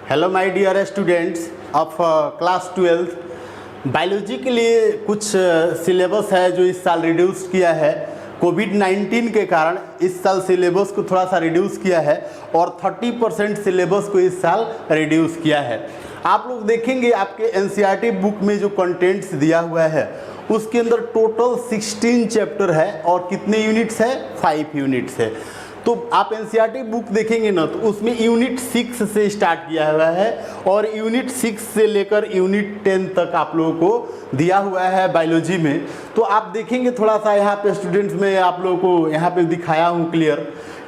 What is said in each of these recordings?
Hello my dear students of class 12। Biology के लिए कुछ सिलेबस है जो इस साल रिड्यूस किया है। कोविड-19 के कारण इस साल सिलेबस को थोड़ा सा रिड्यूस किया है और 30% सिलेबस को इस साल रिड्यूस किया है। आप लोग देखेंगे आपके एनसीईआरटी बुक में जो कंटेंट्स दिया हुआ है उसके अंदर टोटल 16 चैप्टर है और कितने यूनिट्स है? 5 यूनिट्स है। तो आप एनसीईआरटी बुक देखेंगे ना तो उसमें यूनिट 6 से स्टार्ट किया हुआ है और यूनिट 6 से लेकर यूनिट 10 तक आप लोगों को दिया हुआ है बायोलॉजी में। तो आप देखेंगे थोड़ा सा यहाँ पे स्टूडेंट्स में आप लोगों को यहाँ पे दिखाया हूँ क्लियर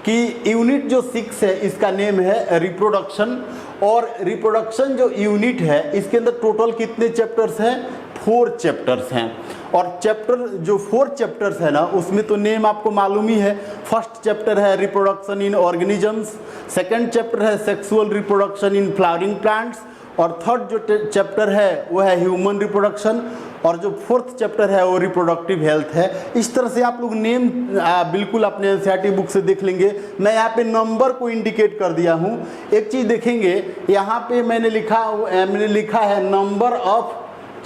कि यूनिट जो 6 है इसका नेम है रिप्रोडक्शन। और रिप्रोडक्शन जो यूनिट है इसके अंदर टोटल कितने चैप्टर्स हैं? 4 चैप्टर्स हैं। और चैप्टर जो 4 चैप्टर्स है ना उसमें तो नेम आपको मालूम ही है। फर्स्ट चैप्टर है reproduction in organisms, second chapter है sexual reproduction in flowering plants और थर्ड जो चैप्टर है वो है ह्यूमन रिप्रोडक्शन और जो फोर्थ चैप्टर है वो रिप्रोडक्टिव हेल्थ है। इस तरह से आप लोग नेम बिल्कुल अपने एनसीईआरटी बुक से देख लेंगे। मैं यहाँ पे नंबर को इंडिकेट कर दिया हूँ। एक चीज़ देखेंगे यहाँ पे मैंने लिखा है नंबर ऑफ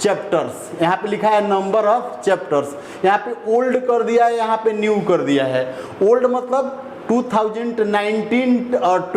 चैप्टर्स। यहाँ पे लिखा है नंबर ऑफ चैप्टर्स। यहाँ पे ओल्ड कर दिया है, यहाँ पे न्यू कर दिया है। ओल्ड मतलब 2019 और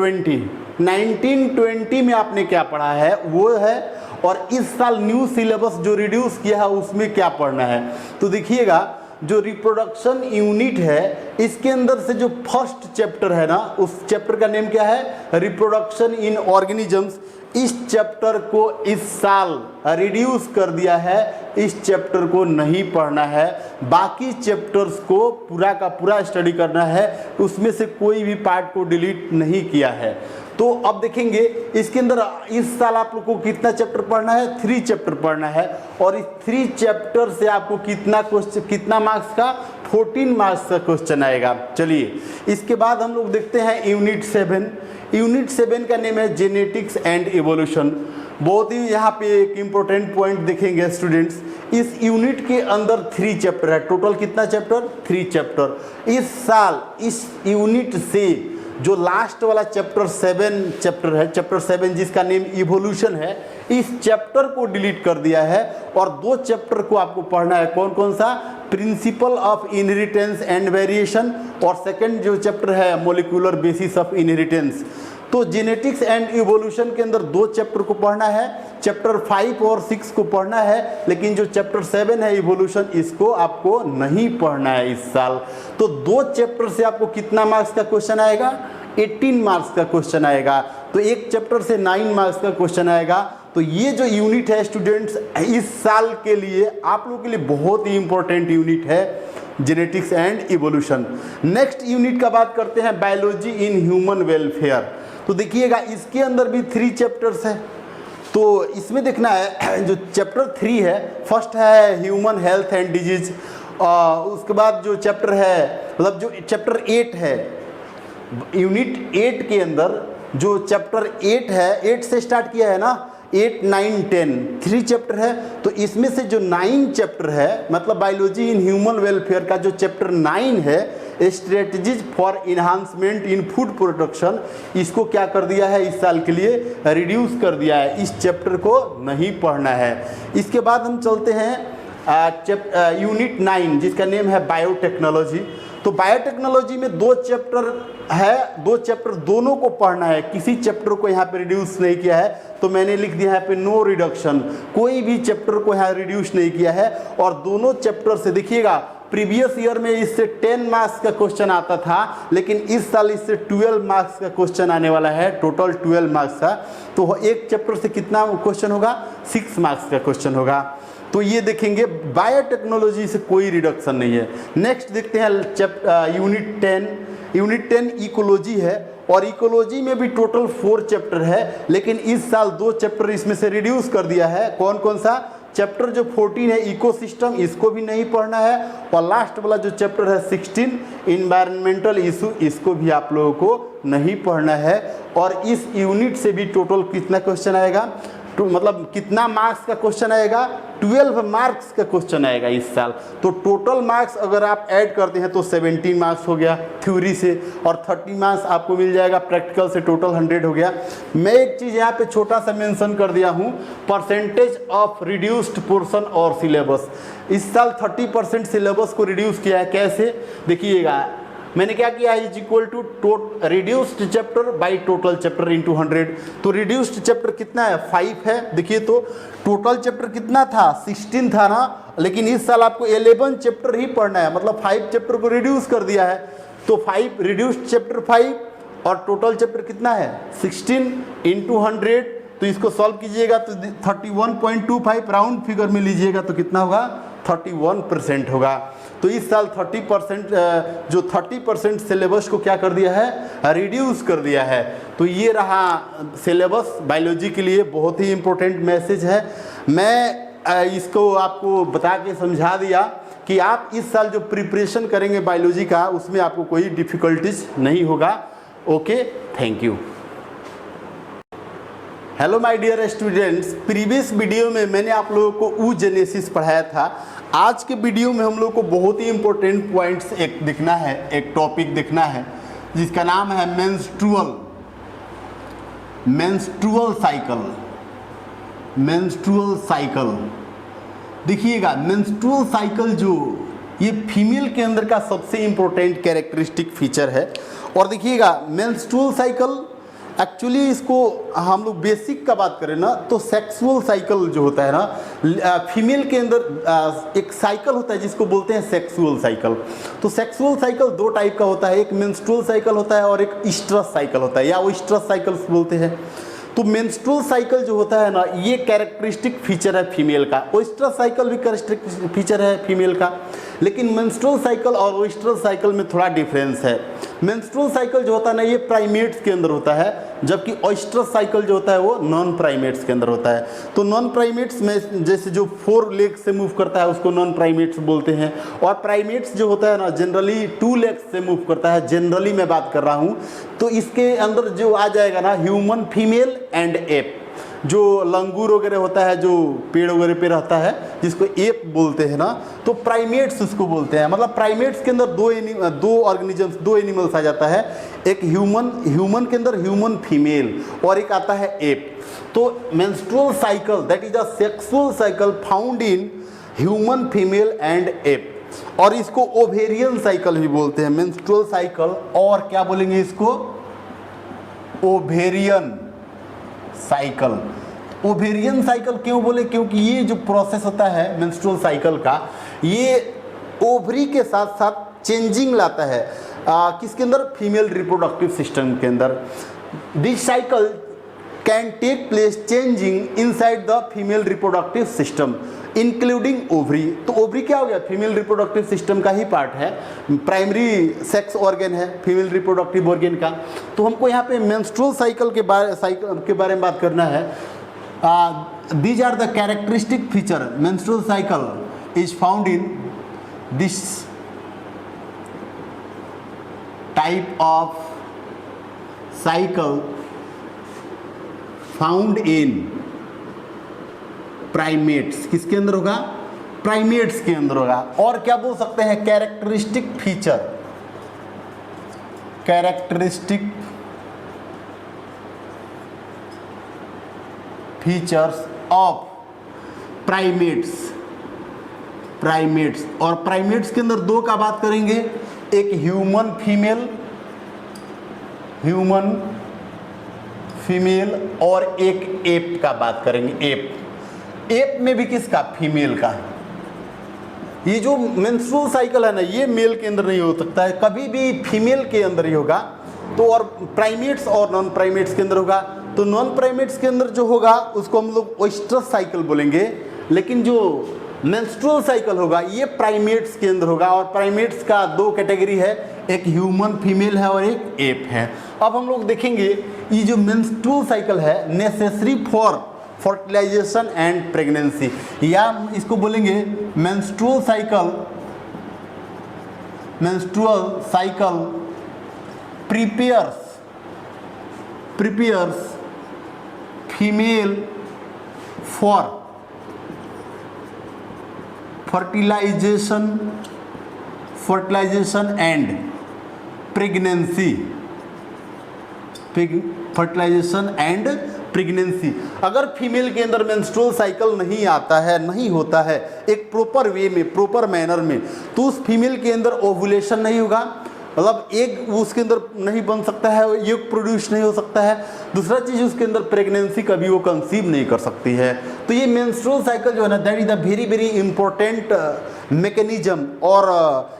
1920 में आपने क्या पढ़ा है वो है, और इस साल न्यू सिलेबस जो रिड्यूस किया है उसमें क्या पढ़ना है। तो देखिएगा जो रिप्रोडक्शन यूनिट है इसके अंदर से जो फर्स्ट चैप्टर है ना उस चैप्टर का नेम क्या है? Reproduction in organisms. इस चैप्टर को इस साल रिड्यूस कर दिया है, इस चैप्टर को नहीं पढ़ना है। बाकी चैप्टर्स को पूरा का पूरा स्टडी करना है, उसमें से कोई भी पार्ट को डिलीट नहीं किया है। तो अब देखेंगे इसके अंदर इस साल आप लोग को कितना चैप्टर पढ़ना है? 3 चैप्टर पढ़ना है और इस 3 चैप्टर से आपको कितना मार्क्स का? 14 मार्क्स का क्वेश्चन आएगा। चलिए इसके बाद हम लोग देखते हैं यूनिट 7। यूनिट 7 का नेम है जेनेटिक्स एंड इवोल्यूशन। बहुत ही यहाँ पे एक इम्पोर्टेंट पॉइंट देखेंगे स्टूडेंट्स। इस यूनिट के अंदर 3 चैप्टर है। टोटल कितना चैप्टर? 3 चैप्टर। इस साल इस यूनिट से जो लास्ट वाला चैप्टर 7 चैप्टर है, चैप्टर 7 जिसका नेम इवोल्यूशन है, इस चैप्टर को डिलीट कर दिया है और 2 चैप्टर को आपको पढ़ना है। कौन कौन सा? Principle of inheritance and variation और सेकंड जो चैप्टर है मॉलिक्यूलर बेसिस ऑफ इनहेरिटेंस। तो जेनेटिक्स एंड इवोल्यूशन के अंदर 2 चैप्टर को पढ़ना है, चैप्टर 5 और 6 को पढ़ना है, लेकिन जो चैप्टर 7 है इवोल्यूशन इसको आपको नहीं पढ़ना है इस साल। तो 2 चैप्टर से आपको कितना मार्क्स का क्वेश्चन आएगा? 18 मार्क्स का क्वेश्चन आएगा। तो एक चैप्टर से 9 मार्क्स का क्वेश्चन आएगा। तो ये जो यूनिट है स्टूडेंट्स इस साल के लिए आप लोगों के लिए बहुत ही इंपॉर्टेंट यूनिट है, genetics and evolution. Next unit का बात करते हैं बायोलॉजी इन ह्यूमन वेलफेयर। तो देखिएगा इसके अंदर भी 3 चैप्टर्स है। तो इसमें देखना है जो चैप्टर 3 है, फर्स्ट है ह्यूमन हेल्थ एंड डिजीज। उसके बाद जो चैप्टर है मतलब जो चैप्टर 8 है, यूनिट 8 के अंदर जो चैप्टर 8 है, 8 से स्टार्ट किया है ना, 8, 9, 10 3 चैप्टर है। तो इसमें से जो 9 चैप्टर है मतलब बायोलॉजी इन ह्यूमन वेलफेयर का जो चैप्टर 9 है strategies for enhancement in food production, इसको क्या कर दिया है इस साल के लिए? रिड्यूस कर दिया है। इस चैप्टर को नहीं पढ़ना है। इसके बाद हम चलते हैं यूनिट 9 जिसका नेम है बायोटेक्नोलॉजी। तो बायोटेक्नोलॉजी में 2 चैप्टर है, 2 चैप्टर दोनों को पढ़ना है, किसी चैप्टर को यहाँ पे रिड्यूस नहीं किया है। तो मैंने लिख दिया है यहाँ पे नो रिडक्शन, कोई भी चैप्टर को यहाँ रिड्यूस नहीं किया है। और दोनों चैप्टर से देखिएगा प्रीवियस ईयर में इससे 10 मार्क्स का क्वेश्चन आता था, लेकिन इस साल इससे 12 मार्क्स का क्वेश्चन आने वाला है, टोटल 12 मार्क्स का। तो एक चैप्टर से कितना क्वेश्चन होगा? 6 मार्क्स का क्वेश्चन होगा। तो ये देखेंगे बायोटेक्नोलॉजी से कोई रिडक्शन नहीं है। नेक्स्ट देखते हैं यूनिट 10। यूनिट 10 इकोलॉजी है और इकोलॉजी में भी टोटल 4 चैप्टर है, लेकिन इस साल 2 चैप्टर इसमें से रिड्यूस कर दिया है। कौन कौन सा? चैप्टर जो 14 है इकोसिस्टम, इसको भी नहीं पढ़ना है। और लास्ट वाला जो चैप्टर है 16 इन्वायरमेंटल इशू, इसको भी आप लोगों को नहीं पढ़ना है। और इस यूनिट से भी टोटल कितना क्वेश्चन आएगा? तो मतलब कितना मार्क्स का क्वेश्चन आएगा, 12 मार्क्स का क्वेश्चन आएगा इस साल। तो टोटल मार्क्स अगर आप ऐड करते हैं तो 17 मार्क्स हो गया थ्योरी से, और 30 मार्क्स आपको मिल जाएगा प्रैक्टिकल से, टोटल 100 हो गया। मैं एक चीज़ यहाँ पे छोटा सा मेंशन कर दिया हूँ, परसेंटेज ऑफ रिड्यूस्ड पोर्शन और सिलेबस। इस साल 30% सिलेबस को रिड्यूस किया है। कैसे देखिएगा, मैंने क्या किया है, is equal to reduced chapter by total chapter into 100। तो रिड्यूस्ड चैप्टर कितना है, 5 है। देखिए तो टोटल चैप्टर कितना था, 16 था ना, लेकिन इस साल आपको 11 चैप्टर ही पढ़ना है, मतलब 5 चैप्टर को रिड्यूस कर दिया है। तो 5 रिड्यूस्ड चैप्टर 5 और टोटल चैप्टर कितना है 16 इंटू 100। तो इसको सॉल्व कीजिएगा तो 31.25 राउंड फिगर में लीजिएगा तो कितना होगा, 31% होगा। तो इस साल 30% जो 30% सिलेबस को क्या कर दिया है, रिड्यूस कर दिया है। तो ये रहा सिलेबस बायोलॉजी के लिए, बहुत ही इम्पोर्टेंट मैसेज है। मैं इसको आपको बता के समझा दिया कि आप इस साल जो प्रिपरेशन करेंगे बायोलॉजी का, उसमें आपको कोई डिफ़िकल्टीज नहीं होगा। Okay, thank you. Hello my dear students, previous video में मैंने आप लोगों को oogenesis पढ़ाया था। आज के वीडियो में हम लोग को बहुत ही इंपॉर्टेंट पॉइंट्स एक दिखना है, एक टॉपिक दिखना है जिसका नाम है मेंस्ट्रुअल साइकिल। देखिएगा, मेंस्ट्रुअल साइकिल जो ये फीमेल के अंदर का सबसे इंपॉर्टेंट कैरेक्टरिस्टिक फीचर है। और देखिएगा, मेंस्ट्रुअल साइकिल एक्चुअली इसको हम लोग बेसिक का बात करें ना, तो सेक्सुअल साइकिल जो होता है ना, फीमेल के अंदर एक साइकिल होता है जिसको बोलते हैं सेक्सुअल साइकिल। तो सेक्सुअल साइकिल 2 टाइप का होता है, एक मेंस्ट्रुअल साइकिल होता है और एक ईस्ट्रस साइकिल होता है, या वो ईस्ट्रस साइकिल्स बोलते हैं। तो मेंस्ट्रुअल साइकिल जो होता है ना, ये कैरेक्टरिस्टिक फीचर है फीमेल का। ओइस्ट्रस साइकिल भी कैरेक्टरिस्टिक फीचर है फीमेल का, लेकिन मेंस्ट्रुअल साइकिल और ओइस्ट्रस साइकिल में थोड़ा डिफरेंस है। मेंस्ट्रुअल साइकिल जो होता है ना, ये प्राइमेट्स के अंदर होता है, जबकि ओइस्ट्रस साइकिल जो होता है वो नॉन प्राइमेट्स के अंदर होता है। तो नॉन प्राइमेट्स में जैसे जो 4 लेग से मूव करता है उसको नॉन प्राइमेट्स बोलते हैं, और प्राइमेट्स जो होता है ना जनरली 2 लेग्स से मूव करता है, जनरली मैं बात कर रहा हूँ। तो इसके अंदर जो आ जाएगा ना, ह्यूमन, फीमेल एंड एप। जो लंगूर वगैरह होता है, जो पेड़ वगैरह पे रहता है, जिसको एप बोलते हैं ना, तो प्राइमेट्स उसको बोलते हैं। मतलब प्राइमेट्स के अंदर 2 ऑर्गेनिजम्स, 2 एनिमल्स आ जाता है, एक ह्यूमन के अंदर ह्यूमन फीमेल, और एक आता है एप। तो menstrual cycle that is a sexual cycle found in human, female and app, और इसको ओवेरियन साइकिल भी बोलते हैं। मेंस्ट्रुअल साइकिल, और क्या बोलेंगे इसको, ओवेरियन साइकिल। ओवेरियन साइकिल क्यों बोले, क्योंकि ये जो प्रोसेस होता है मेंस्ट्रुअल साइकिल का, ये ओवरी के साथ साथ चेंजिंग लाता है। किसके अंदर, फीमेल रिप्रोडक्टिव सिस्टम के अंदर। This cycle can take place changing inside the female reproductive system including ovary. तो ओवरी क्या हो गया, फीमेल रिप्रोडक्टिव सिस्टम का ही पार्ट है, प्राइमरी सेक्स ऑर्गन है फीमेल रिप्रोडक्टिव ऑर्गन का। तो हमको यहाँ पे मेंस्ट्रुअल साइकिल के बारे में बात करना है। These are the characteristic feature menstrual cycle is found in this type of cycle found in primates. किसके अंदर होगा, प्राइमेट्स के अंदर होगा। और क्या बोल सकते हैं, कैरेक्टरिस्टिक फीचर्स ऑफ प्राइमेट्स। और प्राइमेट्स के अंदर 2 का बात करेंगे, एक ह्यूमन फीमेल और एक एप का बात करेंगे। एप में भी किसका, फीमेल का। ये जो मेंस्ट्रुअल साइकिल है ना, ये मेल के अंदर नहीं हो सकता है, कभी भी फीमेल के अंदर ही होगा। तो और प्राइमेट्स और नॉन प्राइमेट्स के अंदर होगा। तो नॉन प्राइमेट्स के अंदर जो होगा उसको हम लोग ओइस्ट्रस साइकिल बोलेंगे, लेकिन जो मेंस्ट्रुअल साइकिल होगा ये प्राइमेट्स के अंदर होगा। और प्राइमेट्स का 2 कैटेगरी है, एक ह्यूमन फीमेल है और एक एप है। अब हम लोग देखेंगे ये जो मेंस्ट्रुअल साइकिल है necessary for fertilisation and pregnancy, या इसको बोलेंगे menstrual cycle prepares female for fertilisation and pregnancy, fertilisation and pregnancy. अगर फीमेल के अंदर मेंस्ट्रुअल साइकिल नहीं आता है, नहीं होता है एक प्रॉपर वे में, प्रॉपर मैनर में, तो उस फीमेल के अंदर ओवुलेशन नहीं होगा, मतलब एग उसके अंदर नहीं बन सकता है, एग प्रोड्यूस नहीं हो सकता है। दूसरा चीज़ उसके अंदर प्रेगनेंसी कभी वो कंसीव नहीं कर सकती है। तो ये मेंस्ट्रुअल साइकिल जो है ना, that is the very very important mechanism और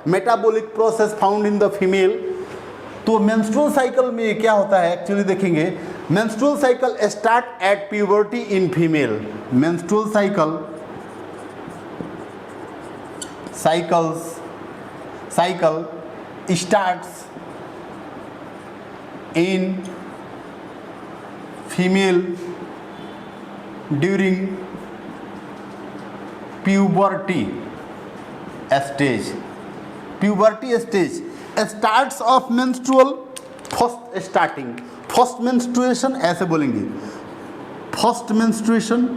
metabolic process found in the female. तो मेंस्ट्रुअल साइकिल में क्या होता है एक्चुअली देखेंगे, menstrual cycle start at puberty in female. मेंस्ट्रुअल साइकिल starts in female during puberty stage starts of menstrual first menstruation ऐसे बोलेंगे, फर्स्ट मेंस्ट्रुएशन।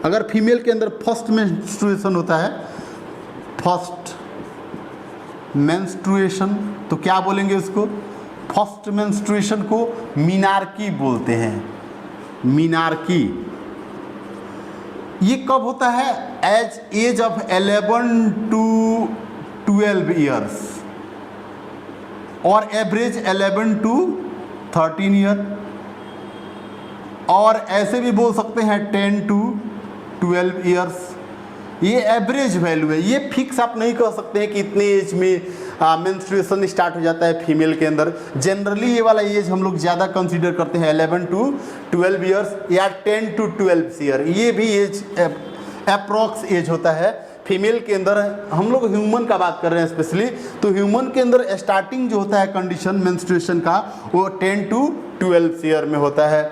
अगर फीमेल के अंदर फर्स्ट मेंस्ट्रुएशन होता है, फर्स्ट मेंस्ट्रुएशन, तो क्या बोलेंगे उसको? फर्स्ट मेंस्ट्रुएशन को मीनार्की बोलते हैं, मीनार्की। ये कब होता है? एज ऑफ 11 to 12 ईयर्स और एवरेज 11 to 13 ईयर, और ऐसे भी बोल सकते हैं 10 to 12 ईयर्स। ये एवरेज वैल्यू है, ये फिक्स आप नहीं कह सकते हैं कि इतने एज में मेंस्ट्रुएशन स्टार्ट हो जाता है फीमेल के अंदर। जनरली ये वाला एज हम लोग ज़्यादा कंसीडर करते हैं 11 to 12 ईयर्स या 10 to 12 ईयर, ये भी एज अप्रॉक्स एज होता है फीमेल के अंदर। हम लोग ह्यूमन का बात कर रहे हैं स्पेशली, तो ह्यूमन के अंदर स्टार्टिंग जो होता है कंडीशन मेंस्ट्रुएशन का, वो 10 to 12 ईयर में होता है।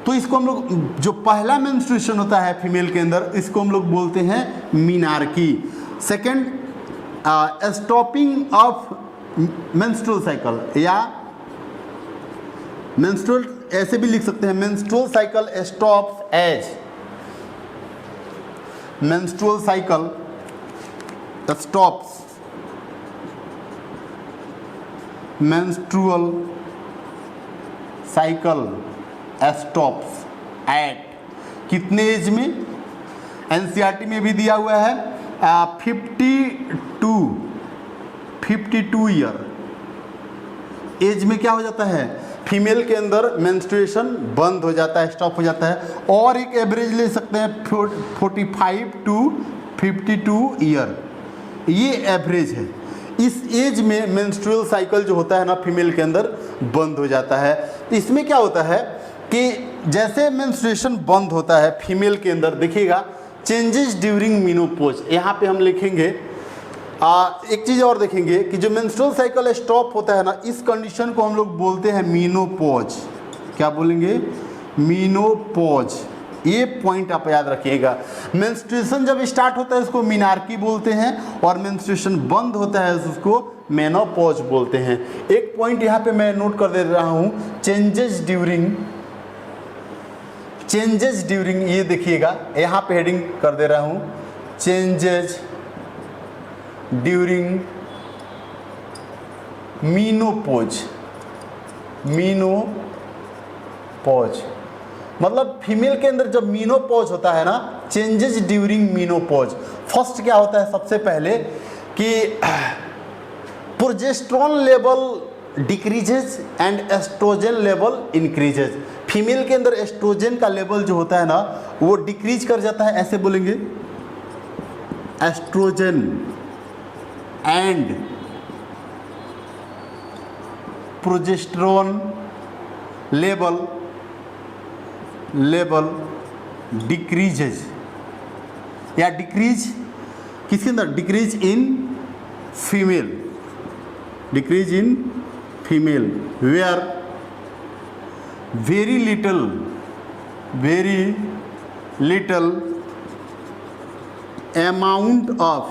तो इसको हम लोग, जो पहला मेंस्ट्रुएशन होता है फीमेल के अंदर, इसको हम लोग बोलते हैं menarche. Second, stopping of menstrual cycle, या मेंस्ट्रुअल ऐसे भी लिख सकते हैं, menstrual cycle stops age, menstrual cycle stops, menstrual cycle stops at, कितने एज में? एनसीईआरटी में भी दिया हुआ है 52 ईयर एज में क्या हो जाता है? फीमेल के अंदर मेंस्ट्रुएशन बंद हो जाता है, स्टॉप हो जाता है। और एक एवरेज ले सकते हैं 45 to 52 ईयर, ये एवरेज है। इस एज में मेंस्ट्रुअल साइकिल जो होता है ना फीमेल के अंदर बंद हो जाता है। इसमें क्या होता है कि जैसे मेंस्ट्रुएशन बंद होता है फीमेल के अंदर, देखिएगा चेंजेस ड्यूरिंग मीनोपॉज, यहाँ पे हम लिखेंगे एक चीज़ और देखेंगे कि जो मेंस्ट्रुअल साइकिल स्टॉप होता है ना, इस कंडीशन को हम लोग बोलते हैं मीनोपॉज। क्या बोलेंगे? मीनोपॉज। ये पॉइंट आप याद रखिएगा। मेंस्ट्रुएशन जब स्टार्ट होता है इसको मीनार्की बोलते हैं, और मेंस्ट्रुएशन बंद होता है उसको मेनोपॉज बोलते हैं। एक पॉइंट यहाँ पे मैं नोट कर दे रहा हूँ, चेंजेस ड्यूरिंग, ये देखिएगा यहाँ पे हेडिंग कर दे रहा हूँ, चेंजेस ड्यूरिंग मीनोपॉज। मतलब फीमेल के अंदर जब मीनोपॉज होता है ना, चेंजेस ड्यूरिंग मीनोपॉज, फर्स्ट क्या होता है सबसे पहले कि progesterone level decreases and estrogen level increases. Female के अंदर एस्ट्रोजन का लेवल जो होता है ना वो डिक्रीज कर जाता है, ऐसे बोलेंगे estrogen and progesterone level decreases, या डिक्रीज किसके अंदर? Decrease in female, where very little amount of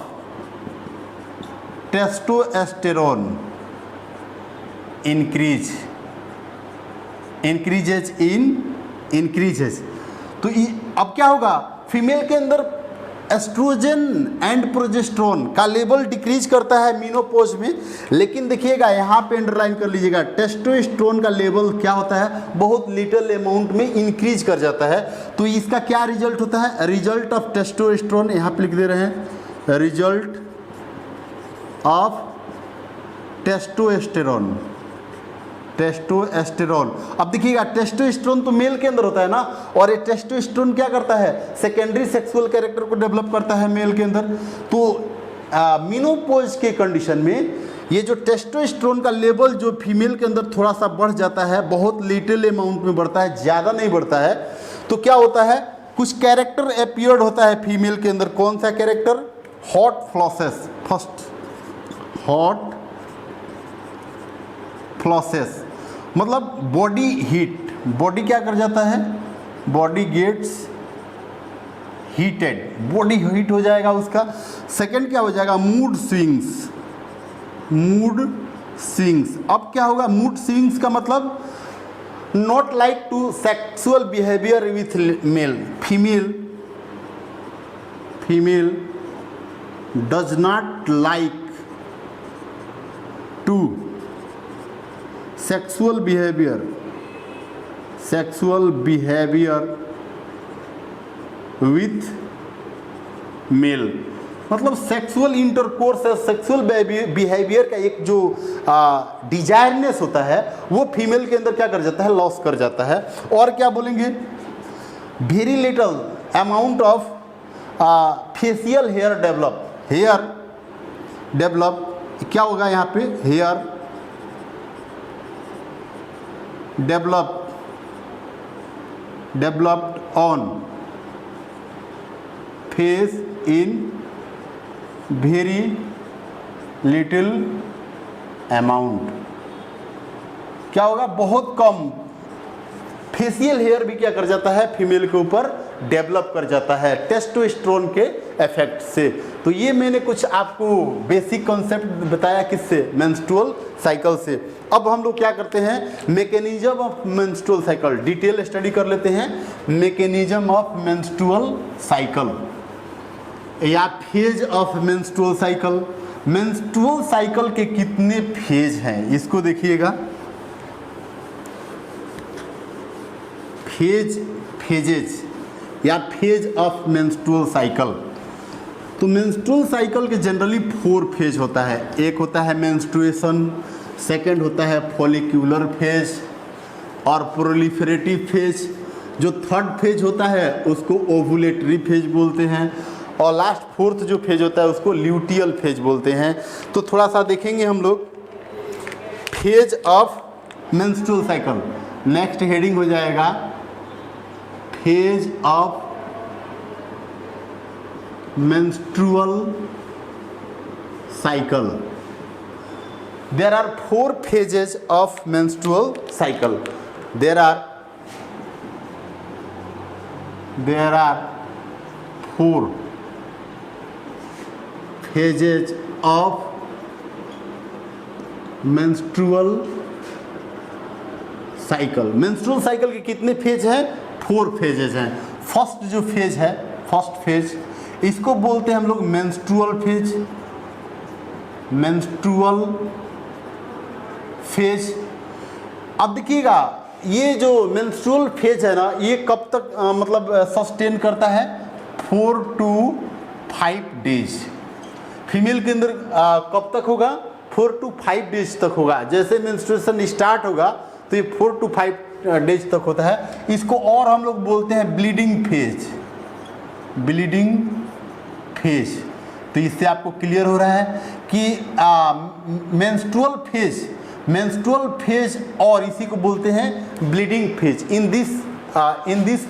testosterone increases। तो अब क्या होगा? फीमेल के अंदर एस्ट्रोजन एंड प्रोजेस्टेरोन का लेवल डिक्रीज करता है मेनोपॉज में, लेकिन देखिएगा यहाँ पे अंडरलाइन कर लीजिएगा, टेस्टोस्टेरोन का लेवल क्या होता है, बहुत लिटिल अमाउंट में इंक्रीज कर जाता है। तो इसका क्या रिजल्ट होता है, रिजल्ट ऑफ टेस्टोस्टेरोन, यहाँ पे लिख दे रहे हैं रिजल्ट ऑफ टेस्टोस्टेरोन। टेस्टोस्टेरोन, अब देखिएगा टेस्टोस्टेरोन तो मेल के अंदर होता है ना, और ये टेस्टोस्टेरोन क्या करता है, सेकेंडरी सेक्सुअल कैरेक्टर को डेवलप करता है मेल के अंदर। तो मेनोपॉज के कंडीशन में ये जो टेस्टोस्टेरोन का लेवल जो फीमेल के अंदर थोड़ा सा बढ़ जाता है, बहुत लिटिल अमाउंट में बढ़ता है, ज़्यादा नहीं बढ़ता है, तो क्या होता है, कुछ कैरेक्टर अपीयर्ड होता है फीमेल के अंदर। कौन सा character, hot flushes, first hot flushes, मतलब बॉडी हीट, बॉडी क्या कर जाता है, body gets heated, body heat हो जाएगा उसका। सेकंड क्या हो जाएगा, मूड स्विंग्स, मूड स्विंग्स। अब क्या होगा, मूड स्विंग्स का मतलब not like to sexual behaviour with male, female does not like to sexual behaviour with male, मतलब सेक्सुअल इंटरकोर्स है, सेक्सुअल बिहेवियर का एक जो डिजायरनेस होता है वो फीमेल के अंदर क्या कर जाता है, लॉस कर जाता है। और क्या बोलेंगे, very little amount of facial hair develop, क्या होगा यहाँ पे, hair developed on face in very little amount, क्या होगा, बहुत कम फेशियल हेयर भी क्या कर जाता है, फीमेल के ऊपर डेवलप कर जाता है टेस्टोस्टेरोन के इफेक्ट से। तो ये मैंने कुछ आपको बेसिक कॉन्सेप्ट बताया, किससे, मेंस्ट्रुअल साइकिल से। अब हम लोग क्या करते हैं, mechanism of menstrual cycle detail study कर लेते हैं। मैकेनिज्म ऑफ मेंस्ट्रुअल साइकिल या phase of menstrual cycle. Menstrual cycle के कितने फेज हैं इसको देखिएगा, फेजेज या फेज ऑफ मेंस्ट्रुअल साइकिल। तो मेंस्ट्रुअल साइकिल के जनरली 4 फेज होता है। एक होता है मेंस्ट्रुएशन, सेकंड होता है फॉलिक्यूलर फेज और प्रोलिफरेटिव फेज। जो थर्ड फेज होता है उसको ओवुलेटरी फेज बोलते हैं, और लास्ट फोर्थ जो फेज होता है उसको ल्यूटियल फेज बोलते हैं। तो थोड़ा सा देखेंगे हम लोग phase of menstrual cycle. Next heading हो जाएगा phase of menstrual cycle. There are 4 phases of menstrual cycle. There are 4 phases of menstrual cycle. Menstrual cycle के कितने फेज हैं, 4 फेजेज हैं। फर्स्ट जो फेज है, फर्स्ट फेज, इसको बोलते हैं हम लोग मेंस्ट्रुअल फेज, मेंस्ट्रुअल फेज। अब देखिएगा ये जो मेंस्ट्रुअल फेज है ना, ये कब तक मतलब सस्टेन करता है, 4 to 5 डेज। फीमेल के अंदर कब तक होगा, 4 to 5 डेज तक होगा। जैसे मेंस्ट्रुएशन स्टार्ट होगा तो ये 4 to 5 डेज तक होता है। इसको और हम लोग बोलते हैं ब्लीडिंग फेज, ब्लीडिंग फेज। तो इससे आपको क्लियर हो रहा है कि मेंस्ट्रुअल फेज और इसी को बोलते हैं bleeding phase. In this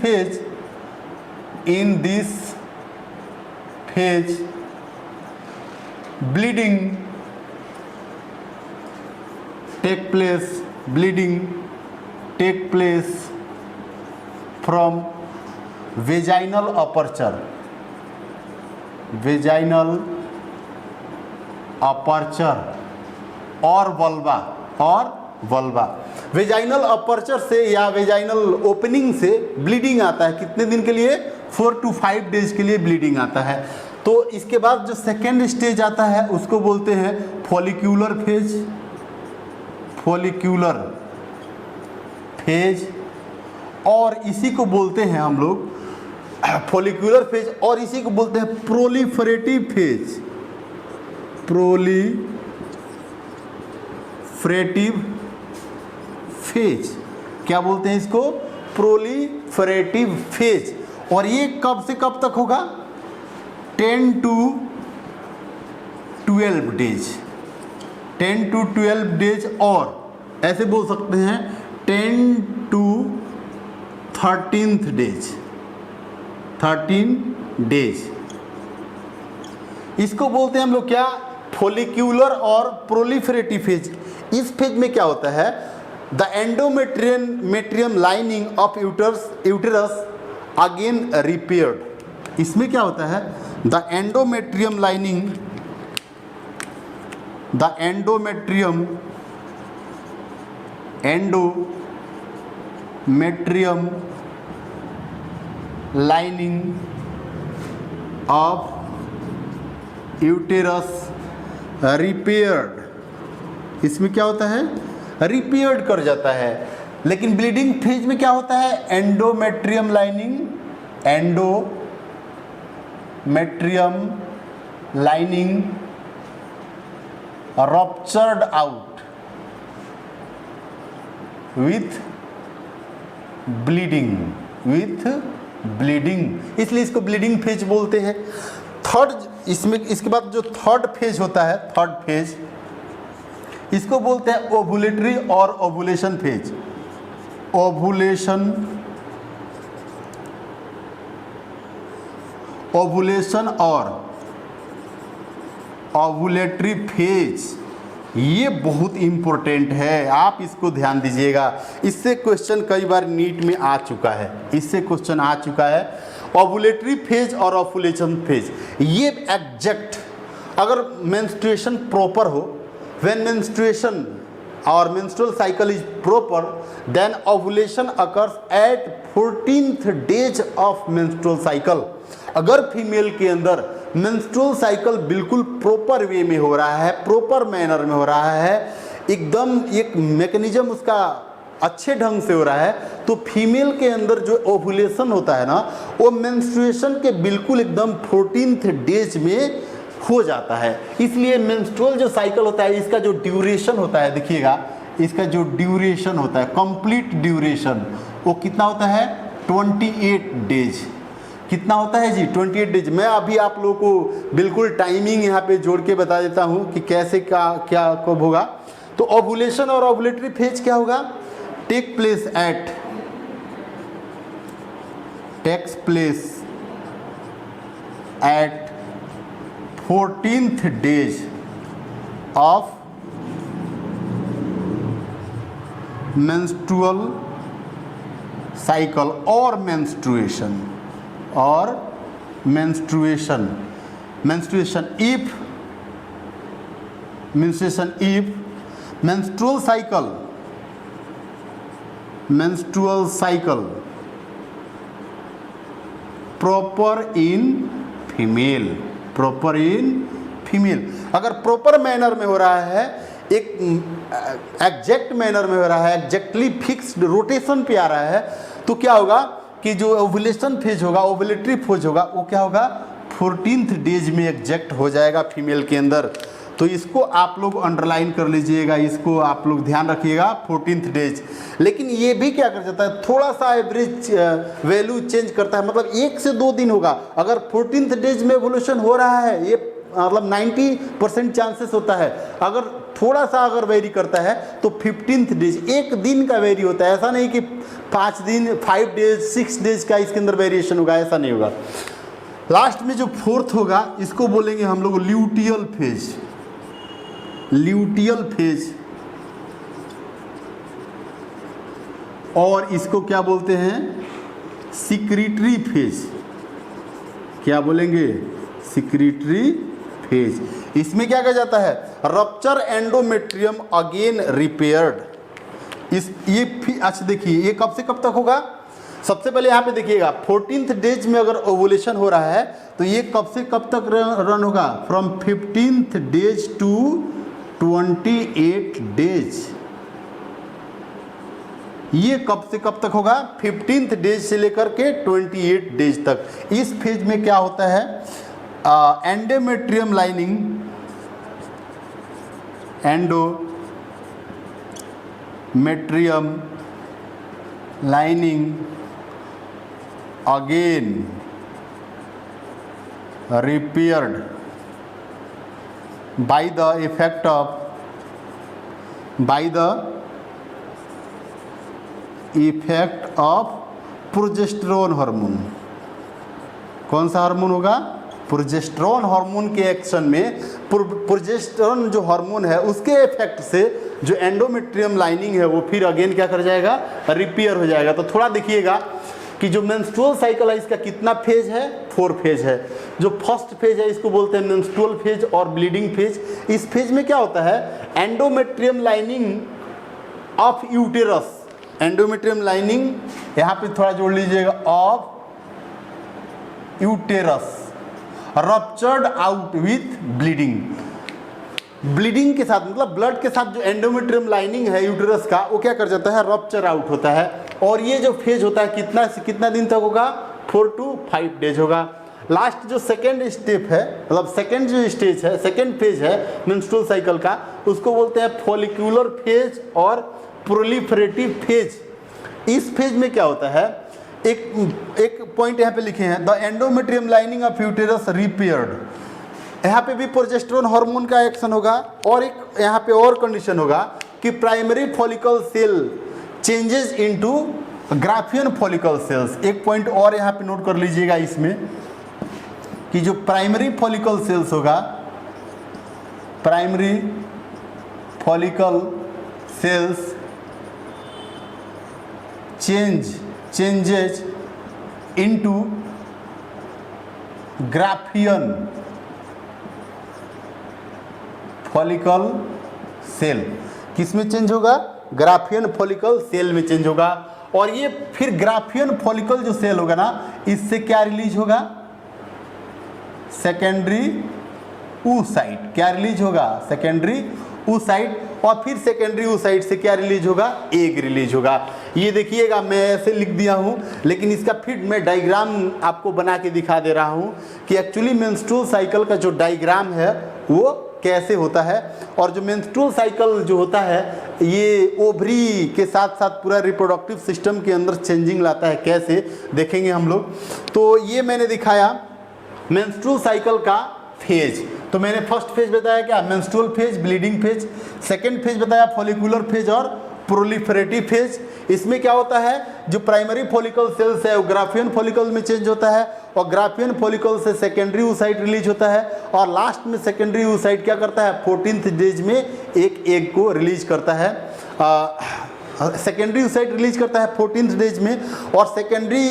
phase bleeding take place from vaginal aperture और वल्वा। वेजाइनल अपर्चर से या वेजाइनल ओपनिंग से ब्लीडिंग आता है, कितने दिन के लिए, 4 to 5 डेज के लिए ब्लीडिंग आता है। तो इसके बाद जो सेकेंड स्टेज आता है उसको बोलते हैं फॉलिक्यूलर फेज, फॉलिक्यूलर फेज, और इसी को बोलते हैं हम लोग फॉलिक्यूलर फेज, और इसी को बोलते हैं प्रोलिफरेटिव फेज, प्रोलिफरेटिव फेज। क्या बोलते हैं इसको? Proliferative phase. और ये कब से कब तक होगा? 10 to 12 डेज, 10 to 12 डेज, और ऐसे बोल सकते हैं 10 to 13th डेज, 13 डेज। इसको बोलते हैं हम लोग क्या? फॉलिक्यूलर और प्रोलिफरेटिव फेज। इस फेज में क्या होता है? The endometrium lining of uterus again repaired. इसमें क्या होता है? The endometrium lining, the endometrium lining of uterus repaired. इसमें क्या होता है? रिपेयर्ड कर जाता है। लेकिन ब्लीडिंग फेज में क्या होता है? Endometrium lining, endometrium lining ruptured out with bleeding, with bleeding, इसलिए इसको ब्लीडिंग फेज बोलते हैं। थर्ड, इसमें इसके बाद जो थर्ड फेज होता है, थर्ड फेज, इसको बोलते हैं ओवुलेटरी और ओवुलेशन फेज। ओवुलेशन और ओवुलेटरी फेज, ये बहुत इंपॉर्टेंट है, आप इसको ध्यान दीजिएगा। इससे क्वेश्चन कई बार नीट में आ चुका है, इससे क्वेश्चन आ चुका है। ओवुलेटरी फेज और ओवुलेशन फेज, ये एग्जैक्ट, अगर मेंस्ट्रुएशन प्रॉपर हो, व्हेन मेंस्ट्रुएशन और menstrual cycle is proper, then ovulation occurs at 14th days of menstrual cycle। अगर फीमेल के अंदर menstrual cycle बिल्कुल प्रॉपर वे में हो रहा है, प्रॉपर मैनर में हो रहा है, एकदम एक मैकेनिज्म उसका अच्छे ढंग से हो रहा है, तो फीमेल के अंदर जो ओवुलेशन होता है ना, वो मेंस्ट्रुएशन के बिल्कुल एकदम 14th डेज में हो जाता है। इसलिए मेंस्ट्रुअल जो साइकिल होता है, इसका जो ड्यूरेशन होता है, देखिएगा इसका जो ड्यूरेशन होता है, कंप्लीट ड्यूरेशन, वो कितना होता है? 28 डेज। कितना होता है जी? 28 डेज। मैं अभी आप लोगों को बिल्कुल टाइमिंग यहाँ पे जोड़ के बता देता हूँ कि कैसे क्या कब होगा। तो ओवुलेशन और ओवुलेटरी फेज क्या होगा? Takes place at 14th days of menstrual cycle or menstruation if menstrual cycle proper in female, proper in female. अगर प्रॉपर मैनर में हो रहा है, एक एग्जैक्ट मैनर में हो रहा है, एग्जैक्टली फिक्स्ड रोटेशन पे आ रहा है, तो क्या होगा कि जो ओवुलेशन फेज होगा, ओवुलेटरी फेज होगा, वो क्या होगा? 14th डेज में एग्जैक्ट हो जाएगा फीमेल के अंदर। तो इसको आप लोग अंडरलाइन कर लीजिएगा, इसको आप लोग ध्यान रखिएगा, 14th डेज। लेकिन ये भी क्या कर जाता है? थोड़ा सा एवरेज वैल्यू चेंज करता है, मतलब 1 से 2 दिन होगा। अगर 14th डेज में एवोल्यूशन हो रहा है, ये मतलब 90% चांसेस होता है। अगर थोड़ा सा अगर वेरी करता है तो 15th डेज, 1 दिन का वेरी होता है। ऐसा नहीं कि 5 दिन, 5 डेज, 6 डेज का इसके अंदर वेरिएशन होगा, ऐसा नहीं होगा। लास्ट में जो 4th होगा, इसको बोलेंगे हम लोग ल्यूटियल फेज। ल्यूटियल फेज, और इसको क्या बोलते हैं? Secretory phase. क्या बोलेंगे? Secretory phase. इसमें क्या कहा जाता है? Rupture endometrium again repaired. अच्छा देखिए, ये कब से कब तक होगा? सबसे पहले यहाँ पे देखिएगा 14th डेज में अगर ओवुलेशन हो रहा है तो ये कब से कब तक रन होगा, from 15th days to 28 days. ये कब से कब तक होगा, 15th डेज से लेकर के 28 डेज तक। इस फेज में क्या होता है, endometrium lining, endometrium lining again repaired by the effect of progesterone hormone. कौन सा हार्मोन होगा, प्रोजेस्टेरोन हार्मोन के एक्शन में प्रोजेस्टेरोन जो हार्मोन है उसके इफेक्ट से जो एंडोमेट्रियम लाइनिंग है वो फिर अगेन क्या कर जाएगा, रिपेयर हो जाएगा। तो थोड़ा देखिएगा कि जो मेंस्ट्रुअल साइकिल है इसका कितना फेज है, 4 फेज है। जो फर्स्ट फेज है इसको बोलते हैं मेंस्ट्रुअल फेज और ब्लीडिंग फेज। इस फेज में क्या होता है, endometrium lining of uterus, endometrium lining यहाँ पे थोड़ा जोड़ लीजिएगा, of uterus ruptured out with bleeding. Bleeding के साथ मतलब ब्लड के साथ जो एंडोमेट्रियम लाइनिंग है यूटेरस का वो क्या कर जाता है, रप्चर आउट होता है। और ये जो फेज होता है कितना से कितना दिन तक होगा, 4 to 5 डेज होगा। लास्ट जो सेकेंड स्टेप है, मतलब सेकेंड जो स्टेज है, सेकेंड फेज है मेंस्ट्रुअल साइकिल का, उसको बोलते हैं फॉलिक्यूलर फेज और प्रोलिफरेटिव फेज। इस फेज में क्या होता है, एक पॉइंट यहाँ पे लिखे हैं, the endometrium lining of uterus repaired. यहाँ पे भी प्रोजेस्टेरोन हार्मोन का एक्शन होगा और एक यहाँ पे और कंडीशन होगा कि primary follicle cell changes into Graafian follicle cells. एक पॉइंट और यहाँ पे नोट कर लीजिएगा इसमें कि जो प्राइमरी फॉलिकल सेल्स होगा, primary follicle cells changes into Graafian follicle cell. किस में चेंज होगा, ग्राफियन फॉलिकल सेल में चेंज होगा। और ये फिर ग्राफियन फॉलिकल जो सेल होगा ना, इससे क्या रिलीज होगा, सेकेंडरी oocyte। क्या रिलीज होगा, सेकेंडरी oocyte। और फिर सेकेंडरी oocyte से क्या रिलीज होगा, एग रिलीज होगा। ये देखिएगा मैं ऐसे लिख दिया हूँ, लेकिन इसका फिर मैं डायग्राम आपको बना के दिखा दे रहा हूँ कि एक्चुअली मेंस्ट्रुअल साइकिल का जो डायग्राम है वो कैसे होता है। और जो मेंस्ट्रुअल साइकिल जो होता है ये ओवरी के साथ साथ पूरा रिप्रोडक्टिव सिस्टम के अंदर चेंजिंग लाता है, कैसे देखेंगे हम लोग। तो ये मैंने दिखाया मेंस्ट्रुअल साइकिल का फेज। तो मैंने फर्स्ट फेज बताया क्या, menstrual phase, bleeding phase. Second phase बताया फॉलिकुलर फेज और प्रोलिफरेटिव फेज। इसमें क्या होता है, जो प्राइमरी फॉलिकल सेल्स है वो ग्राफियन फॉलिकल में चेंज होता है और ग्राफियन फॉलिकल से सेकेंडरी oocyte रिलीज होता है और लास्ट में सेकेंडरी oocyte क्या करता है, 14th डेज में एक एग को रिलीज करता है। सेकेंडरी oocyte रिलीज करता है 14th डेज में। और सेकेंडरी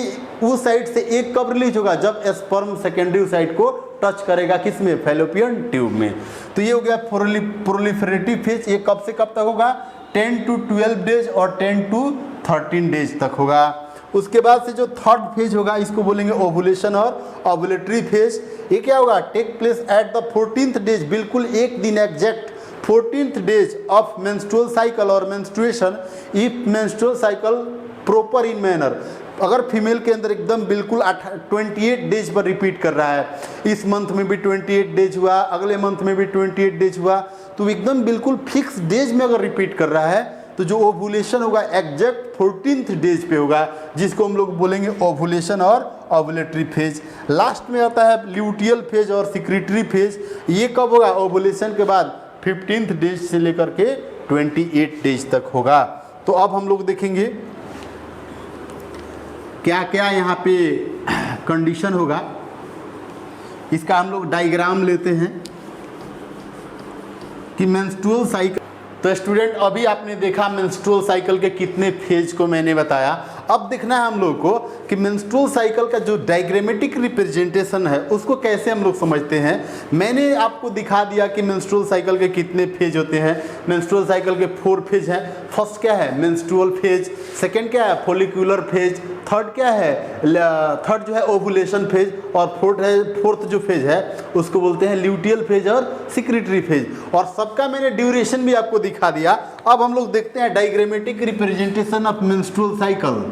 oocyte से एग कब रिलीज होगा, जब स्पर्म सेकेंडरी oocyte को टच करेगा, किसमें, फैलोपियन ट्यूब में। तो ये हो गया प्रोलिफरेटिव फेज। ये कब से कब तक होगा, 10 to 12 डेज और 10 to 13 डेज तक होगा। उसके बाद से जो थर्ड फेज होगा इसको बोलेंगे ओवुलेशन और ओवुलेटरी फेज। ये क्या होगा, take place at the 14th days, बिल्कुल एक दिन exact 14th days of menstrual cycle और menstruation if menstrual cycle proper in manner. अगर फीमेल के अंदर एकदम बिल्कुल 28 डेज पर रिपीट कर रहा है, इस मंथ में भी 28 डेज हुआ, अगले मंथ में भी 28 डेज हुआ, तो एकदम बिल्कुल फिक्स डेज में अगर रिपीट कर रहा है तो जो ओवुलेशन होगा एग्जैक्ट 14th डेज पे होगा, जिसको हम लोग बोलेंगे ओवुलेशन और ओवुलेटरी फेज। लास्ट में आता है ल्यूटियल फेज और सिक्रीटरी फेज। ये कब होगा, ओवुलेशन के बाद 15th डेज से लेकर के 28 डेज तक होगा। तो अब हम लोग देखेंगे क्या क्या यहाँ पे कंडीशन होगा, इसका हम लोग डायग्राम लेते हैं कि मेंस्ट्रुअल साइकिल। तो स्टूडेंट अभी आपने देखा मेंस्ट्रुअल साइकिल के कितने फेज को मैंने बताया। अब देखना है हम लोग को कि मेंस्ट्रुअल साइकिल का जो डायग्रामेटिक रिप्रेजेंटेशन है उसको कैसे हम लोग समझते हैं। मैंने आपको दिखा दिया कि मेंस्ट्रुअल साइकिल के कितने फेज होते हैं। मेंस्ट्रुअल साइकिल के 4 फेज हैं। फर्स्ट क्या है, मेंस्ट्रुअल फेज। सेकंड क्या है, फॉलिकुलर फेज। थर्ड क्या है, थर्ड जो है ओवुलेशन फेज, और फोर्थ जो फेज है उसको बोलते हैं ल्यूटियल फेज और सिक्रेटरी फेज। और सबका मैंने ड्यूरेशन भी आपको दिखा दिया। अब हम लोग देखते हैं diagrammatic representation of menstrual cycle.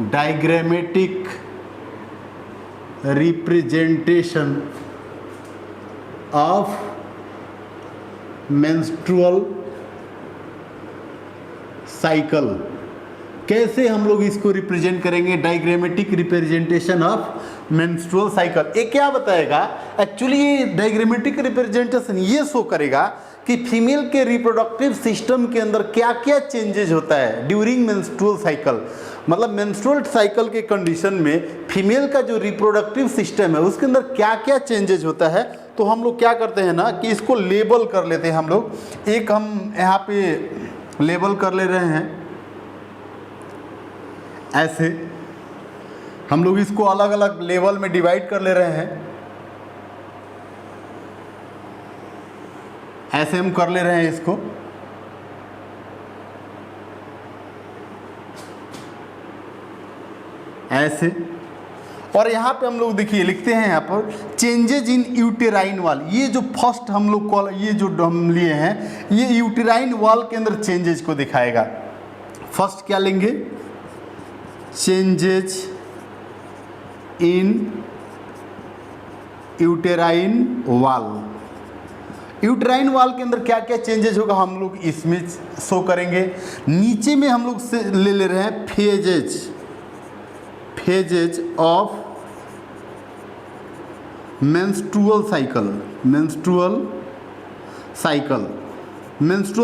Diagrammatic representation of menstrual cycle, कैसे हम लोग इसको रिप्रेजेंट करेंगे, diagrammatic representation of menstrual cycle. ये क्या बताएगा, एक्चुअली ये डायग्रामेटिक रिप्रेजेंटेशन ये शो करेगा कि फीमेल के रिप्रोडक्टिव सिस्टम के अंदर क्या क्या चेंजेज होता है ड्यूरिंग मेंस्ट्रुअल साइकिल। मतलब मेंस्ट्रुअल साइकिल के कंडीशन में फीमेल का जो रिप्रोडक्टिव सिस्टम है उसके अंदर क्या क्या चेंजेज होता है। तो हम लोग क्या करते हैं ना कि इसको लेबल कर लेते हैं हम लोग। एक हम यहाँ पे लेबल कर ले रहे हैं, ऐसे हम लोग इसको अलग अलग लेवल में डिवाइड कर ले रहे हैं, ऐसे हम कर ले रहे हैं इसको। ऐसे, और यहाँ पे हम लोग देखिए लिखते हैं यहाँ पर चेंजेज इन यूटेराइन वॉल। ये जो फर्स्ट हम लोग ये जो हम लिए हैं ये यूटेराइन वॉल के अंदर चेंजेज को दिखाएगा। फर्स्ट क्या लेंगे, changes in uterine wall. Uterine wall के अंदर क्या क्या चेंजेज होगा हम लोग इसमें शो करेंगे। नीचे में हम लोग से ले रहे हैं फेजेज ऑफ मेंस्ट्रुअल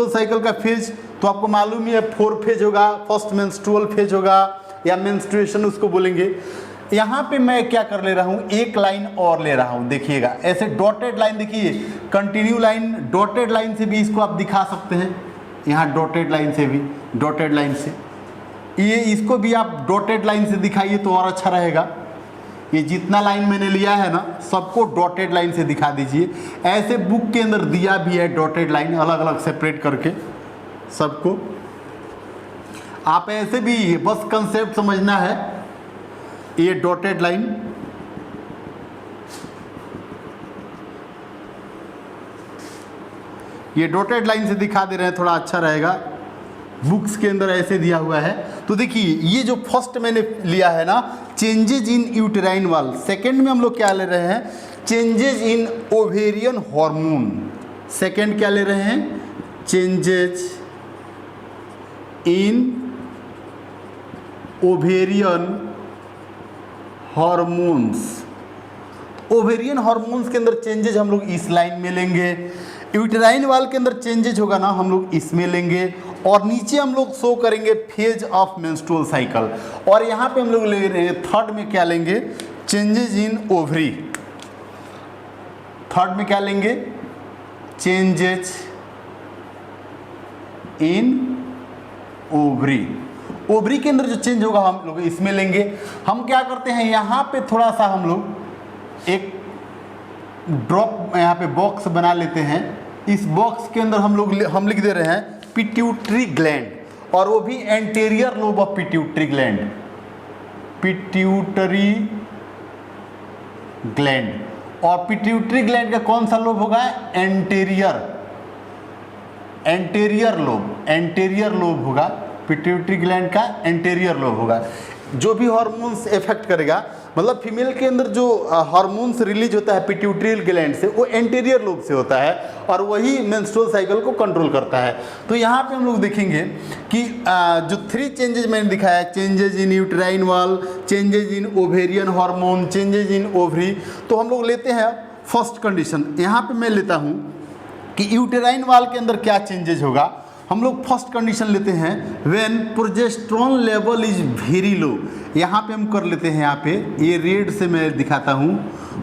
साइकिल का फेज तो आपको मालूम ही है 4 फेज होगा। फर्स्ट मेंस्ट्रुअल फेज होगा या मेंस्ट्रुएशन उसको बोलेंगे। यहाँ पे मैं क्या कर ले रहा हूँ, एक लाइन और ले रहा हूँ, देखिएगा ऐसे डॉटेड लाइन, देखिए कंटिन्यू लाइन, डॉटेड लाइन से भी इसको आप दिखा सकते हैं। यहाँ डॉटेड लाइन से भी, डॉटेड लाइन से ये इसको भी आप डॉटेड लाइन से दिखाइए तो और अच्छा रहेगा। ये जितना लाइन मैंने लिया है ना सबको डॉटेड लाइन से दिखा दीजिए। ऐसे बुक के अंदर दिया भी है डॉटेड लाइन, अलग अलग सेपरेट करके सबको। आप ऐसे भी बस कंसेप्ट समझना है। ये डॉटेड लाइन, ये डॉटेड लाइन से दिखा दे रहे हैं, थोड़ा अच्छा रहेगा। बुक्स के अंदर ऐसे दिया हुआ है। तो देखिए ये जो फर्स्ट मैंने लिया है ना changes in uterine wall, second में हम लोग क्या ले रहे हैं, changes in ovarian hormone. Second क्या ले रहे हैं, changes in ovarian hormones. Ovarian hormones के अंदर चेंजेज हम लोग इस लाइन में लेंगे। यूटेराइन वॉल के अंदर चेंजेज होगा ना हम लोग इसमें लेंगे। और नीचे हम लोग शो करेंगे फेज ऑफ मेंस्ट्रुअल साइकिल। और यहाँ पे हम लोग ले रहे हैं थर्ड में क्या लेंगे, चेंजेज इन ओवरी। थर्ड में क्या लेंगे, चेंजेज इन ओवरी। ओवरी के अंदर जो चेंज होगा हम लोग इसमें लेंगे। हम क्या करते हैं यहाँ पे थोड़ा सा हम लोग एक ड्रॉप यहाँ पे बॉक्स बना लेते हैं। इस बॉक्स के अंदर हम लिख दे रहे हैं पिट्यूटरी ग्लैंड, और वो भी anterior lobe of pituitary gland. Pituitary gland, और पिट्यूटरी ग्लैंड का कौन सा लोब होगा, एंटीरियर लोब होगा। पिट्यूटरी ग्लैंड का एंटीरियर लोब होगा। जो भी हार्मोन्स इफेक्ट करेगा, मतलब फीमेल के अंदर जो हार्मोन्स रिलीज होता है पिट्यूटरी ग्लैंड से, वो एंटीरियर लोब से होता है और वही मेंस्ट्रुअल साइकिल को कंट्रोल करता है। तो यहाँ पे हम लोग देखेंगे कि जो 3 चेंजेज मैंने दिखाया, changes in uterine wall, changes in ovarian hormone, changes in ovary. तो हम लोग लेते हैं फर्स्ट कंडीशन। यहाँ पे मैं लेता हूँ कि यूटेराइन वॉल के अंदर क्या चेंजेज होगा। हम लोग फर्स्ट कंडीशन लेते हैं when progesterone level is very low. यहाँ पे हम कर लेते हैं, यहाँ पे ये रेड से मैं दिखाता हूँ,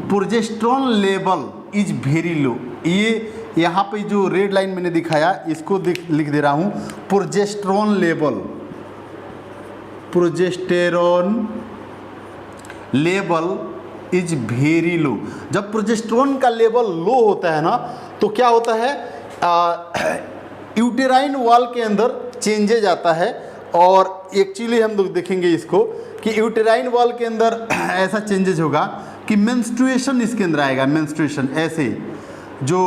progesterone level is very low. ये यहाँ पे जो रेड लाइन मैंने दिखाया इसको लिख दे रहा हूँ, progesterone level is very low. जब प्रोजेस्टेरोन का लेवल लो होता है ना तो क्या होता है, यूटेराइन वॉल के अंदर चेंजेज आता है और एक्चुअली हम लोग देखेंगे इसको कि यूटेराइन वॉल के अंदर ऐसा चेंजेज होगा कि मेंस्ट्रुएशन इसके अंदर आएगा, मेंस्ट्रुएशन ऐसे, जो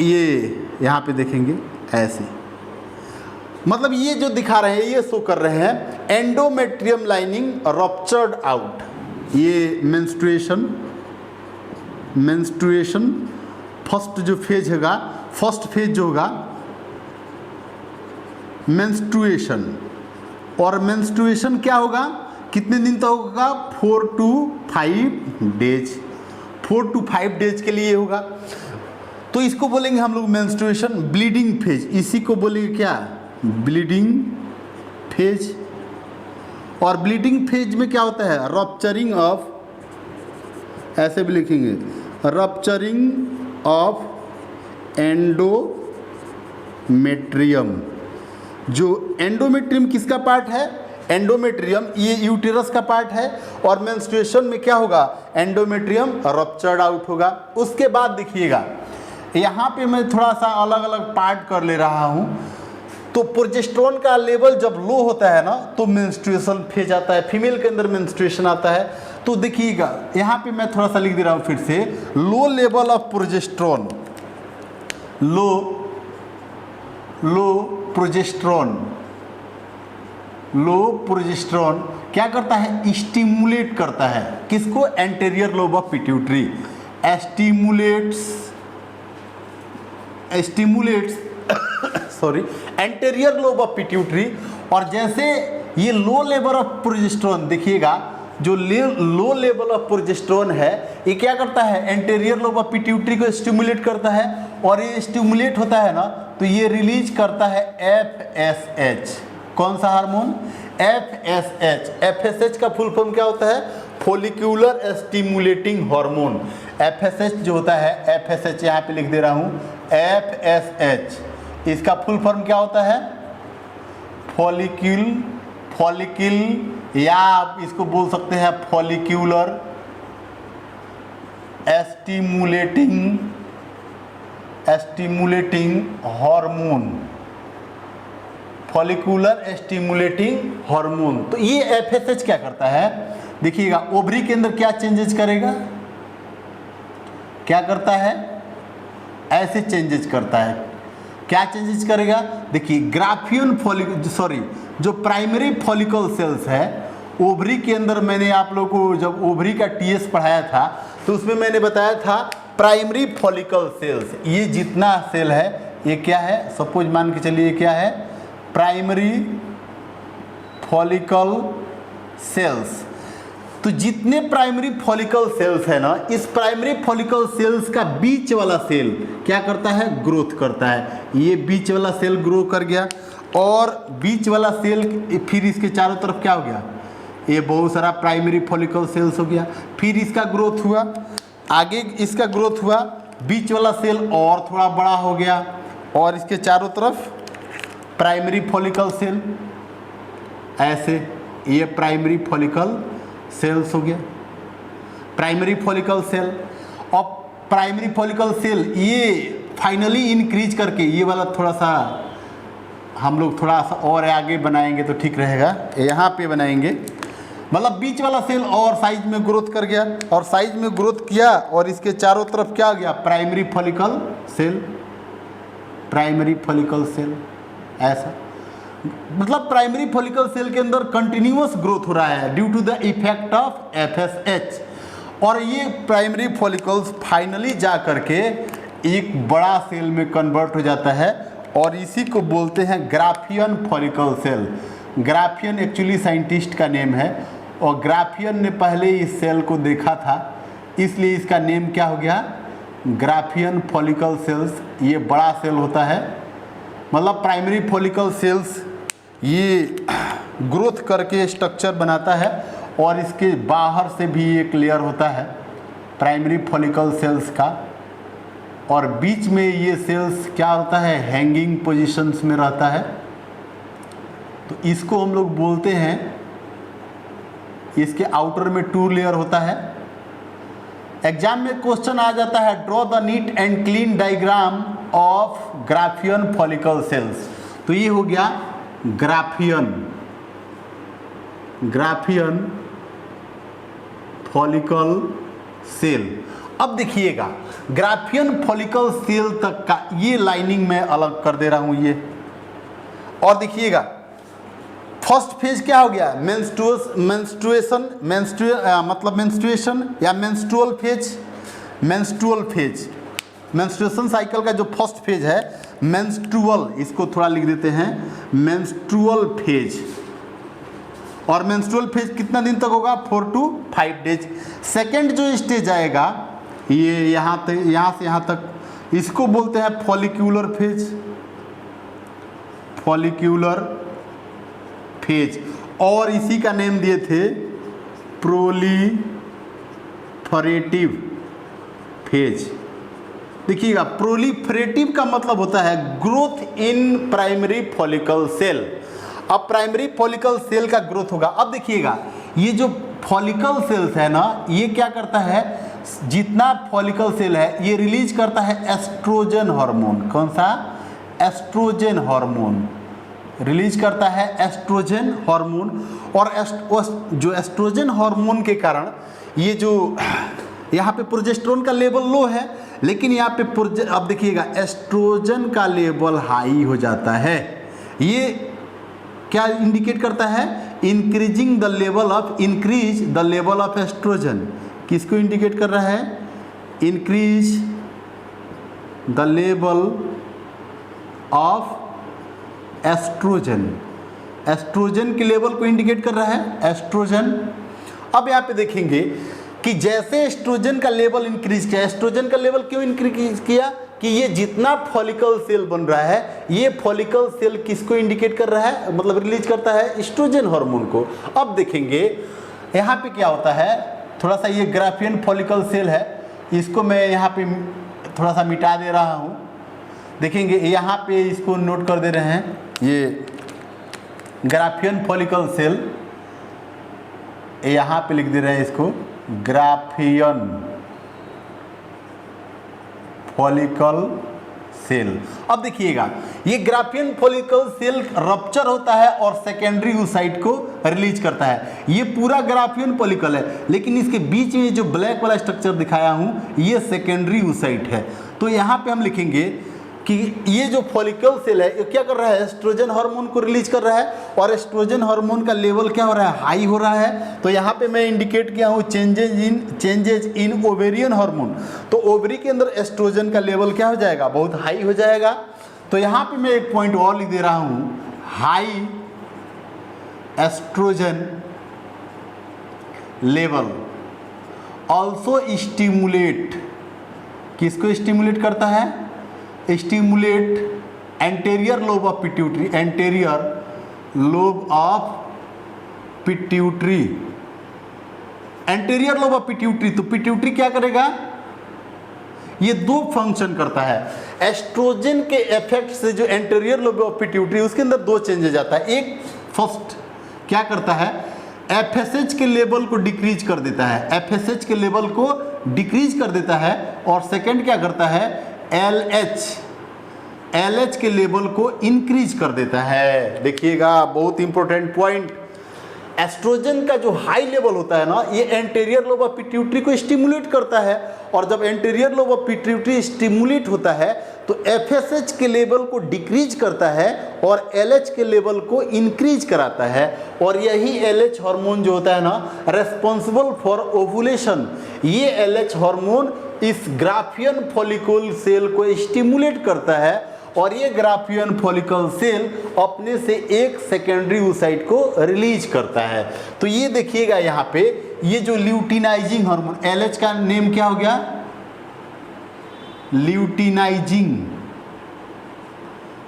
ये यहाँ पे देखेंगे ऐसे, मतलब ये जो दिखा रहे हैं, ये शो कर रहे हैं एंडोमेट्रियम लाइनिंग रप्चर्ड आउट। ये मेंस्ट्रुएशन फर्स्ट जो फेज होगा, फर्स्ट फेज जो होगा मेंस्ट्रुएशन, और मेंस्ट्रुएशन क्या होगा, कितने दिन तक होगा, 4 to 5 डेज, 4 to 5 डेज के लिए होगा। तो इसको बोलेंगे हम लोग मेंस्ट्रुएशन। ब्लीडिंग फेज, इसी को बोलेंगे क्या, ब्लीडिंग फेज। और ब्लीडिंग फेज में क्या होता है, रप्चरिंग ऑफ, ऐसे भी लिखेंगे, रप्चरिंग ऑफ एंडोमेट्रियम। जो एंडोमेट्रियम किसका पार्ट है, एंडोमेट्रियम ये यूटेरस का पार्ट है, और मेंस्ट्रुएशन में क्या होगा, एंडोमेट्रियम रप्चर्ड आउट होगा। उसके बाद देखिएगा यहाँ पे मैं थोड़ा सा अलग अलग पार्ट कर ले रहा हूँ। तो प्रोजेस्टेरोन का लेवल जब लो होता है ना, तो मेंस्ट्रुएशन फेज आता है, फीमेल के अंदर मेंस्ट्रुएशन आता है। तो देखिएगा यहाँ पे मैं थोड़ा सा लिख दे रहा हूँ फिर से, low level of progesterone, low progesterone क्या करता है, स्टिमुलेट करता है किसको, anterior lobe of pituitary, stimulates sorry anterior lobe of pituitary. और जैसे ये लो लेवल ऑफ प्रोजेस्टेरोन, देखिएगा जो लो लेवल ऑफ प्रोजेस्टेरोन है, ये क्या करता है, एंटीरियर लोब ऑफ पिट्यूटरी को स्टिमुलेट करता है, और ये स्टिमुलेट होता है ना, तो ये रिलीज करता है FSH। कौन सा हार्मोन, FSH। FSH का फुल फॉर्म क्या होता है, फॉलिक्यूलर स्टिमुलेटिंग हार्मोन। FSH जो होता है, FSH यहाँ पे लिख दे रहा हूँ, FSH, इसका फुल फॉर्म क्या होता है, फॉलिक्यूल, या आप इसको बोल सकते हैं follicular stimulating hormone, follicular stimulating hormone. तो ये FSH क्या करता है, देखिएगा ओवरी के अंदर क्या चेंजेस करेगा, क्या करता है, ऐसे चेंजेस करता है। क्या चेंजेस करेगा, देखिए ग्राफियन जो प्राइमरी फॉलिकल सेल्स है ओवरी के अंदर, मैंने आप लोगों को जब ओवरी का TS पढ़ाया था तो उसमें मैंने बताया था प्राइमरी फॉलिकल सेल्स, ये जितना सेल है ये क्या है, सपोज मान के चलिए क्या है, प्राइमरी फॉलिकल सेल्स। तो जितने प्राइमरी फॉलिकल सेल्स है ना, इस प्राइमरी फॉलिकल सेल्स का बीच वाला सेल क्या करता है, ग्रोथ करता है। ये बीच वाला सेल ग्रो कर गया, और बीच वाला सेल फिर इसके चारों तरफ क्या हो गया, ये बहुत सारा प्राइमरी फॉलिकल सेल्स हो गया। फिर इसका ग्रोथ हुआ, आगे इसका ग्रोथ हुआ, बीच वाला सेल और थोड़ा बड़ा हो गया, और इसके चारों तरफ प्राइमरी फॉलिकल सेल, ऐसे ये प्राइमरी फॉलिकल सेल्स हो गया, प्राइमरी फॉलिकल सेल। और प्राइमरी फॉलिकल सेल ये फाइनली इंक्रीज करके, ये वाला थोड़ा सा हम लोग थोड़ा सा और आगे बनाएंगे तो ठीक रहेगा, यहाँ पे बनाएंगे, मतलब बीच वाला सेल और साइज में ग्रोथ कर गया, और साइज में ग्रोथ किया, और इसके चारों तरफ क्या आ गया, primary follicle cell, primary follicle cell. ऐसा मतलब प्राइमरी फॉलिकल सेल के अंदर कंटिन्यूअस ग्रोथ हो रहा है due to the effect of FSH। और ये प्राइमरी फॉलिकल्स फाइनली जा करके एक बड़ा सेल में कन्वर्ट हो जाता है, और इसी को बोलते हैं Graafian follicle cell. Graafian actually scientist का नेम है, और ग्राफियन ने पहले इस सेल को देखा था, इसलिए इसका नेम क्या हो गया, ग्राफियन फॉलिकल सेल्स। ये बड़ा सेल होता है, मतलब प्राइमरी फॉलिकल सेल्स ये ग्रोथ करके स्ट्रक्चर बनाता है, और इसके बाहर से भी एक लेयर होता है प्राइमरी फॉलिकल सेल्स का, और बीच में ये सेल्स क्या होता है, हैंगिंग पोजीशंस में रहता है। तो इसको हम लोग बोलते हैं, इसके आउटर में 2 लेयर होता है। एग्जाम में क्वेश्चन आ जाता है, draw the neat and clean diagram of Graafian follicle sales. तो ये हो गया ग्राफियन, ग्राफियन फॉलिकल सेल। अब देखिएगा ग्राफियन फॉलिकल सेल तक का ये लाइनिंग मैं अलग कर दे रहा हूं ये, और देखिएगा फर्स्ट फेज क्या हो गया, मेंस्ट्रुएशन या मेंस्ट्रुअल फेज, मेंस्ट्रुएशन साइकिल का जो फर्स्ट फेज है मेंस्ट्रुअल, इसको थोड़ा लिख देते हैं मेंस्ट्रुअल फेज। और मेंस्ट्रुअल फेज कितना दिन तक होगा, 4 to 5 डेज। सेकेंड जो स्टेज आएगा ये यहाँ से यहाँ तक, इसको बोलते हैं फॉलिक्यूलर फेज, फॉलिक्यूलर फेज, और इसी का नेम दिए थे प्रोलीफरेटिव फेज। देखिएगा प्रोलीफरेटिव का मतलब होता है growth in primary follicle cell. अब प्राइमरी फॉलिकल सेल का ग्रोथ होगा। अब देखिएगा ये जो फॉलिकल सेल्स है ना, ये क्या करता है, जितना फॉलिकल सेल है ये रिलीज करता है एस्ट्रोजन हार्मोन। कौन सा, एस्ट्रोजन हार्मोन रिलीज करता है, एस्ट्रोजन हार्मोन। और जो एस्ट्रोजन हार्मोन के कारण ये जो यहाँ पे प्रोजेस्टेरोन का लेवल लो है, लेकिन यहाँ पे अब देखिएगा एस्ट्रोजन का लेवल हाई हो जाता है। ये क्या इंडिकेट करता है, increase the level of estrogen. किसको इंडिकेट कर रहा है, increase the level of estrogen, estrogen के लेवल को इंडिकेट कर रहा है एस्ट्रोजन। अब यहाँ पे देखेंगे कि जैसे एस्ट्रोजन का लेवल इंक्रीज किया, एस्ट्रोजन का लेवल क्यों इंक्रीज किया, कि ये जितना फॉलिकल सेल बन रहा है ये फॉलिकल सेल किसको इंडिकेट कर रहा है, मतलब रिलीज करता है एस्ट्रोजन हार्मोन को। अब देखेंगे यहाँ पे क्या होता है, थोड़ा सा ये ग्राफियन फॉलिकल सेल है, इसको मैं यहाँ पे थोड़ा सा मिटा दे रहा हूँ। देखेंगे यहाँ पे इसको नोट कर दे रहे हैं, ये ग्राफियन फॉलिकल सेल, यहाँ पे लिख दे रहे हैं इसको ग्राफियन फॉलिकल सेल। अब देखिएगा ये ग्राफियन फॉलिकल सेल रप्चर होता है और सेकेंडरी oocyte को रिलीज करता है। ये पूरा ग्राफियन फॉलिकल है, लेकिन इसके बीच में जो ब्लैक वाला स्ट्रक्चर दिखाया हूं ये सेकेंडरी oocyte है। तो यहाँ पे हम लिखेंगे कि ये जो फॉलिकल सेल है ये क्या कर रहा है, एस्ट्रोजन हार्मोन को रिलीज कर रहा है, और एस्ट्रोजन हार्मोन का लेवल क्या हो रहा है, हाई हो रहा है। तो यहाँ पे मैं इंडिकेट किया हूँ चेंजेज इन ओवेरियन हार्मोन। तो ओवरी के अंदर एस्ट्रोजन का लेवल क्या हो जाएगा, बहुत हाई हो जाएगा। तो यहाँ पे मैं एक पॉइंट और लिख दे रहा हूँ, high estrogen level also stimulate, किसको स्टिमुलेट करता है, stimulate anterior lobe of pituitary, anterior lobe of pituitary, anterior lobe of pituitary. तो पिट्यूटरी क्या करेगा, ये दो फंक्शन करता है। एस्ट्रोजन के इफेक्ट से जो एंटेरियर लोब ऑफ पिट्यूटरी उसके अंदर दो चेंजेस आता है। एक फर्स्ट क्या करता है, एफएसएच के लेवल को डिक्रीज कर देता है, एफएसएच के लेवल को डिक्रीज कर देता है। और सेकंड क्या करता है, एलएच के लेवल को इंक्रीज कर देता है। देखिएगा बहुत इंपॉर्टेंट पॉइंट, एस्ट्रोजन का जो हाई लेवल होता है ना, ये एंटेरियर लोब ऑफ पिट्यूटरी को स्टिमुलेट करता है। और जब anterior lobe of pituitary stimulate होता है तो एफएसएच के लेवल को डिक्रीज करता है और एलएच के लेवल को इंक्रीज कराता है। और यही एलएच हार्मोन जो होता है ना, रेस्पॉन्सिबल फॉर ओवुलेशन, ये एलएच हार्मोन इस ग्राफियन फॉलिकल सेल को स्टिमुलेट करता है। और ये ग्राफियन फॉलिकल सेल अपने से एक सेकेंडरी oocyte को रिलीज करता है। तो ये देखिएगा यहाँ पे ये जो ल्यूटिनाइजिंग हार्मोन, एलएच का नेम क्या हो गया,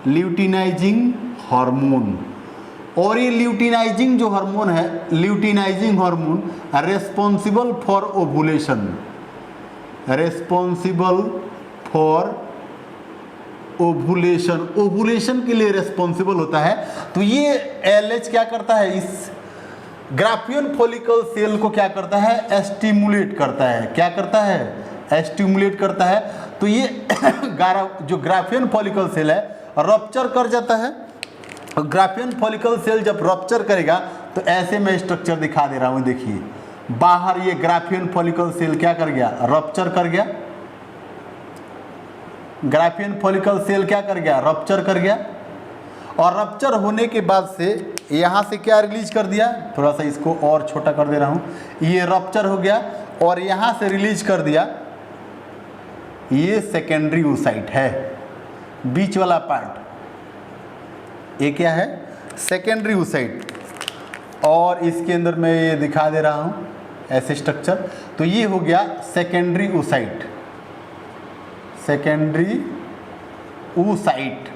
ल्यूटिनाइजिंग हार्मोन। और ये ल्यूटिनाइजिंग जो हार्मोन है, luteinizing hormone responsible for ovulation, responsible for ovulation, ovulation के लिए रेस्पॉन्सिबल होता है। तो ये एलएच क्या करता है, इस ग्राफियन फॉलिकल सेल को क्या करता है, स्टिमुलेट करता है। क्या करता है, स्टिमुलेट करता है। तो ये जो ग्राफियन फॉलिकल सेल है रप्चर कर जाता है। ग्राफियन फॉलिकल सेल जब रप्चर करेगा तो ऐसे मैं स्ट्रक्चर दिखा दे रहा हूँ। देखिए बाहर ये ग्राफियन फॉलिकल सेल क्या कर गया, रप्चर कर गया। ग्राफियन फॉलिकल सेल क्या कर गया, रप्चर कर गया। और रप्चर होने के बाद से यहाँ से क्या रिलीज कर दिया, थोड़ा सा इसको और छोटा कर दे रहा हूँ, ये रप्चर हो गया और यहाँ से रिलीज कर दिया, ये सेकेंडरी oocyte है, बीच वाला पार्ट ये क्या है, सेकेंडरी oocyte। और इसके अंदर मैं ये दिखा दे रहा हूँ ऐसे स्ट्रक्चर, तो ये हो गया सेकेंडरी oocyte, सेकेंडरी oocyte।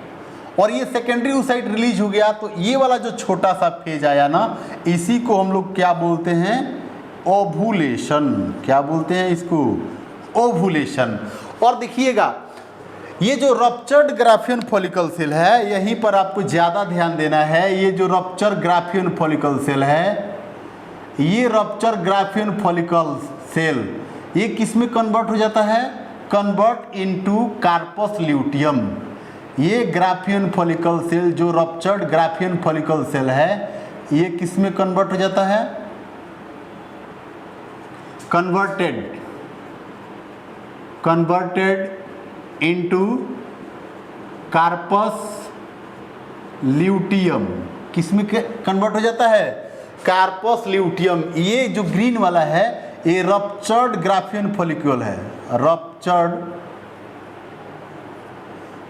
और ये सेकेंडरी oocyte रिलीज हो गया तो ये वाला जो छोटा सा फेज आया ना, इसी को हम लोग क्या बोलते हैं, ओवुलेशन। क्या बोलते हैं इसको, ओवुलेशन। और देखिएगा ये जो रप्चर्ड ग्राफियन फॉलिकल सेल है, यहीं पर आपको ज़्यादा ध्यान देना है। ये जो रप्चर ग्राफियन फॉलिकल सेल है, ये रप्चर ग्राफियन फॉलिकल सेल ये किस में कन्वर्ट हो जाता है, कन्वर्ट इनटू कार्पस ल्यूटियम। ये ग्राफियन फॉलिकल सेल जो रप्चर्ड ग्राफियन फॉलिकल सेल है, ये किस में कन्वर्ट हो जाता है, कन्वर्टेड इनटू कार्पस ल्यूटियम। किस में कन्वर्ट हो जाता है, कार्पस ल्यूटियम। ये जो ग्रीन वाला है ये रप्चर्ड ग्राफियन फॉलिकल है, ruptured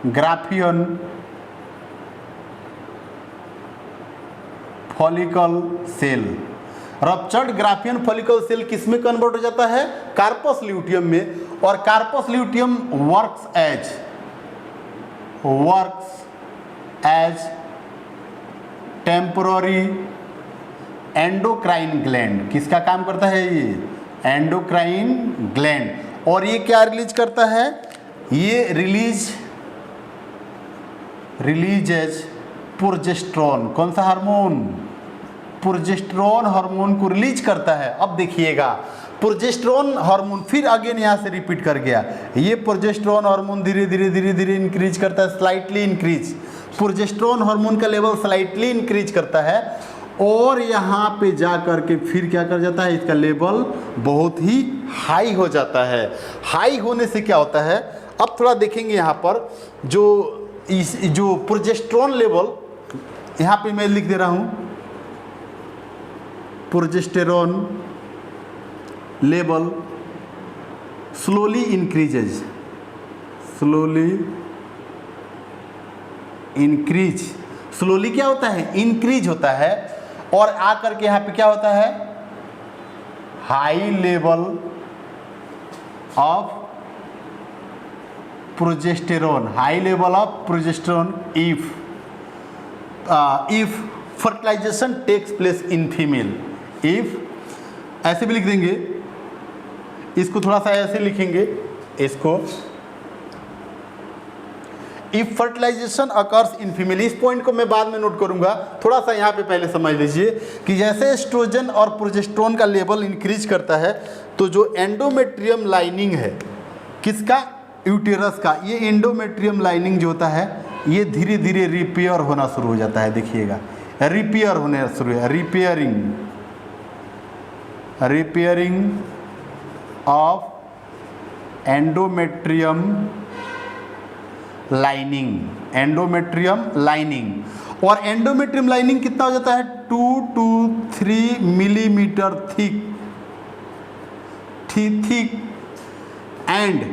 Graafian follicle cell. Ruptured Graafian follicle cell किस में कन्वर्ट हो जाता है, कार्पस ल्यूटियम में। और corpus luteum works as temporary endocrine gland. किसका काम करता है ये, एंडोक्राइन ग्लैंड। और ये क्या रिलीज करता है, ये रिलीज एज प्रोजेस्टेरोन। कौन सा हार्मोन, प्रोजेस्टेरोन हार्मोन को रिलीज करता है। अब देखिएगा प्रोजेस्टेरोन हार्मोन फिर अगेन यहाँ से रिपीट कर गया, ये प्रोजेस्टेरोन हार्मोन धीरे धीरे इंक्रीज करता है, स्लाइटली इंक्रीज। प्रोजेस्टेरोन हार्मोन का लेवल स्लाइटली इंक्रीज करता है और यहाँ पे जा करके फिर क्या कर जाता है, इसका लेवल बहुत ही हाई हो जाता है। हाई होने से क्या होता है, अब थोड़ा देखेंगे यहाँ पर जो प्रोजेस्टेरोन लेवल, यहाँ पे मैं लिख दे रहा हूँ, progesterone level slowly increases, slowly क्या होता है, इंक्रीज होता है। और आकर के यहाँ पे क्या होता है, high level of progesterone, high level of progesterone if fertilization takes place in female. If ऐसे भी लिख देंगे, इसको थोड़ा सा ऐसे लिखेंगे इसको, if fertilization occurs in female. इस पॉइंट को मैं बाद में नोट करूंगा, थोड़ा सा यहाँ पे पहले समझ लीजिए कि जैसे एस्ट्रोजन और प्रोजेस्टेरोन का लेवल इंक्रीज करता है तो जो एंडोमेट्रियम लाइनिंग है किसका, यूटेरस का, ये एंडोमेट्रियम लाइनिंग जो होता है ये धीरे धीरे रिपेयर होना शुरू हो जाता है। देखिएगा रिपेयर होने शुरू है, रिपेयरिंग ऑफ एंडोमेट्रियम लाइनिंग। और एंडोमेट्रियम लाइनिंग कितना हो जाता है, 2 to 3 millimetre thick and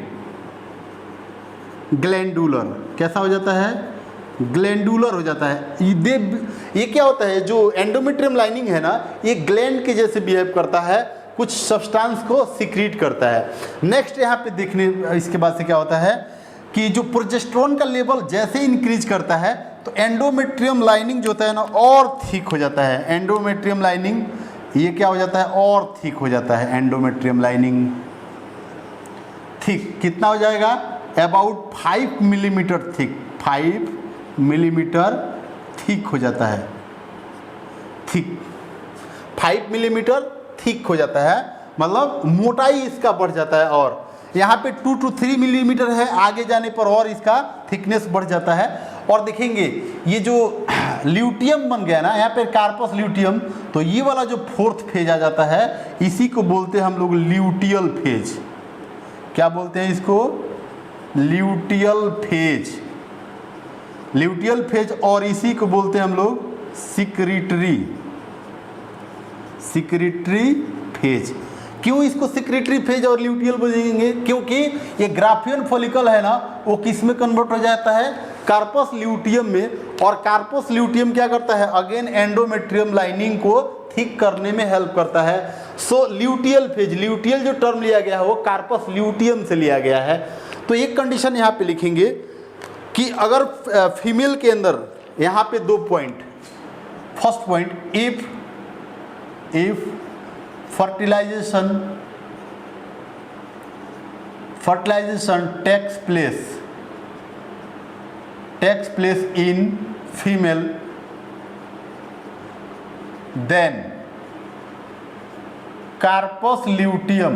glandular. कैसा हो जाता है, ग्लैंडुलर हो जाता है। ये क्या होता है, जो एंडोमेट्रियम लाइनिंग है ना, ये ग्लैंड के जैसे बिहेव करता है, कुछ सब्सटेंस को सीक्रेट करता है। नेक्स्ट यहाँ पे देखने, इसके बाद से क्या होता है कि जो प्रोजेस्टेरोन का लेवल जैसे इंक्रीज करता है तो एंडोमेट्रियम लाइनिंग जो होता है ना और थिक हो जाता है। एंडोमेट्रियम लाइनिंग ये क्या हो जाता है, और थिक हो जाता है। एंडोमेट्रियम लाइनिंग थिक कितना हो जाएगा, about 5 millimetre thick, 5 millimetre thick हो जाता है। थिक 5 मिलीमीटर थिक हो जाता है, मतलब मोटाई इसका बढ़ जाता है। और यहाँ पे 2 to 3 मिलीमीटर है, आगे जाने पर और इसका थिकनेस बढ़ जाता है। और देखेंगे ये जो ल्यूटियम बन गया ना यहाँ पे कार्पस ल्यूटियम, तो ये वाला जो फोर्थ फेज आ जाता है इसी को बोलते हैं हम लोग ल्यूटियल फेज। क्या बोलते हैं इसको? Luteal phase. ल्यूटियल फेज, और इसी को बोलते हैं हम लोग सिक्रीटरी फेज। क्यों इसको सिक्रीटरी फेज और ल्यूटियल बोलेंगे? क्योंकि ये ग्राफियन फॉलिकल है ना, वो किस में कन्वर्ट हो जाता है? कार्पस ल्यूटियम में। और कार्पस ल्यूटियम क्या करता है? अगेन एंडोमेट्रियम लाइनिंग को थिक करने में हेल्प करता है। सो ल्यूटियल फेज, ल्यूटियल जो टर्म लिया गया है वो कार्पस ल्यूटियम से लिया गया है। तो एक कंडीशन यहाँ पे लिखेंगे कि अगर फीमेल के अंदर, यहाँ पे 2 point. First point, if fertilization takes place in female, then carpus luteum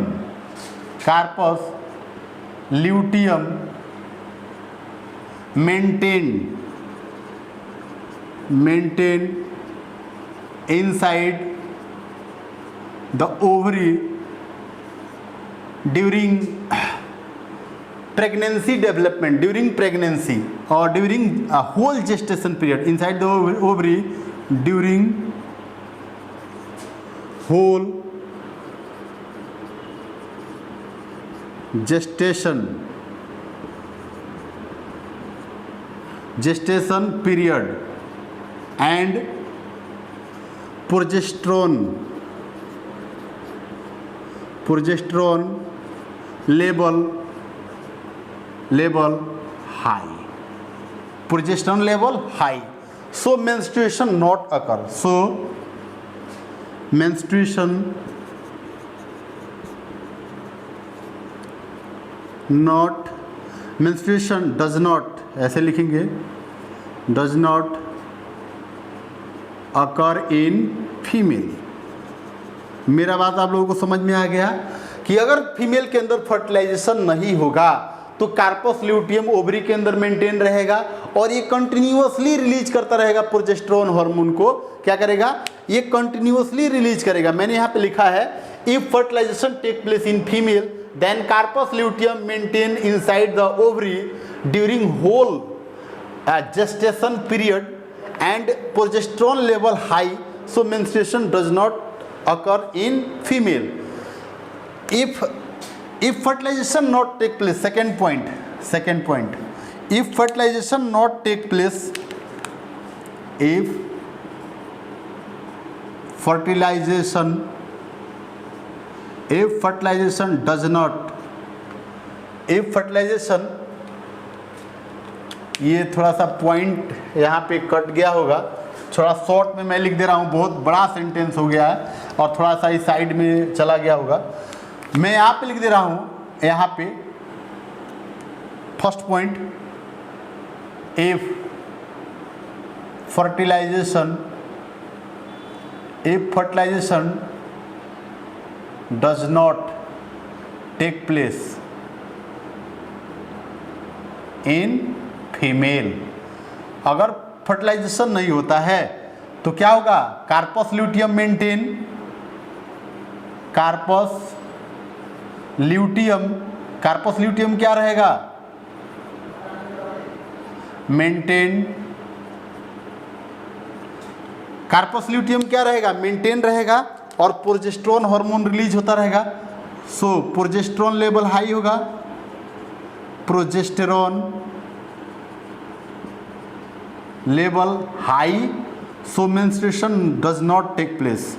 maintain inside the ovary during pregnancy development, during pregnancy or during a whole gestation period, inside the ovary during whole gestation period, and progesterone level high, progesterone level high, so menstruation not occur, so menstruation does not, ऐसे लिखेंगे, does not occur in female। मेरा बात आप लोगों को समझ में आ गया कि अगर फीमेल के अंदर फर्टिलाइजेशन नहीं होगा तो कार्पस ल्यूटियम ओवरी के अंदर मेंटेन रहेगा और ये कंटिन्यूअसली रिलीज करता रहेगा प्रोजेस्टेरोन हार्मोन को। क्या करेगा? ये कंटिन्यूअसली रिलीज करेगा। मैंने यहाँ पे लिखा है if fertilization take place in female then corpus luteum maintain inside the ovary during whole gestation period and progesterone level high, so menstruation does not occur in female. If fertilization not take place, second point, if fertilization not take place, if fertilization does not, if fertilization, ये थोड़ा सा point यहाँ पे cut गया होगा, थोड़ा short में मैं लिख दे रहा हूँ, बहुत बड़ा सेंटेंस हो गया है और थोड़ा सा इस साइड में चला गया होगा। मैं यहाँ पे लिख दे रहा हूँ, यहाँ पे first point, if fertilization does not take place in female, अगर फर्टिलाइजेशन नहीं होता है तो क्या होगा? Corpus luteum maintain, corpus luteum क्या रहेगा? मेंटेन, कार्पस ल्यूटियम क्या रहेगा? मेंटेन रहेगा और प्रोजेस्टेरोन हार्मोन रिलीज होता रहेगा। सो प्रोजेस्टेरोन लेवल हाई होगा, progesterone level high, so menstruation does not take place.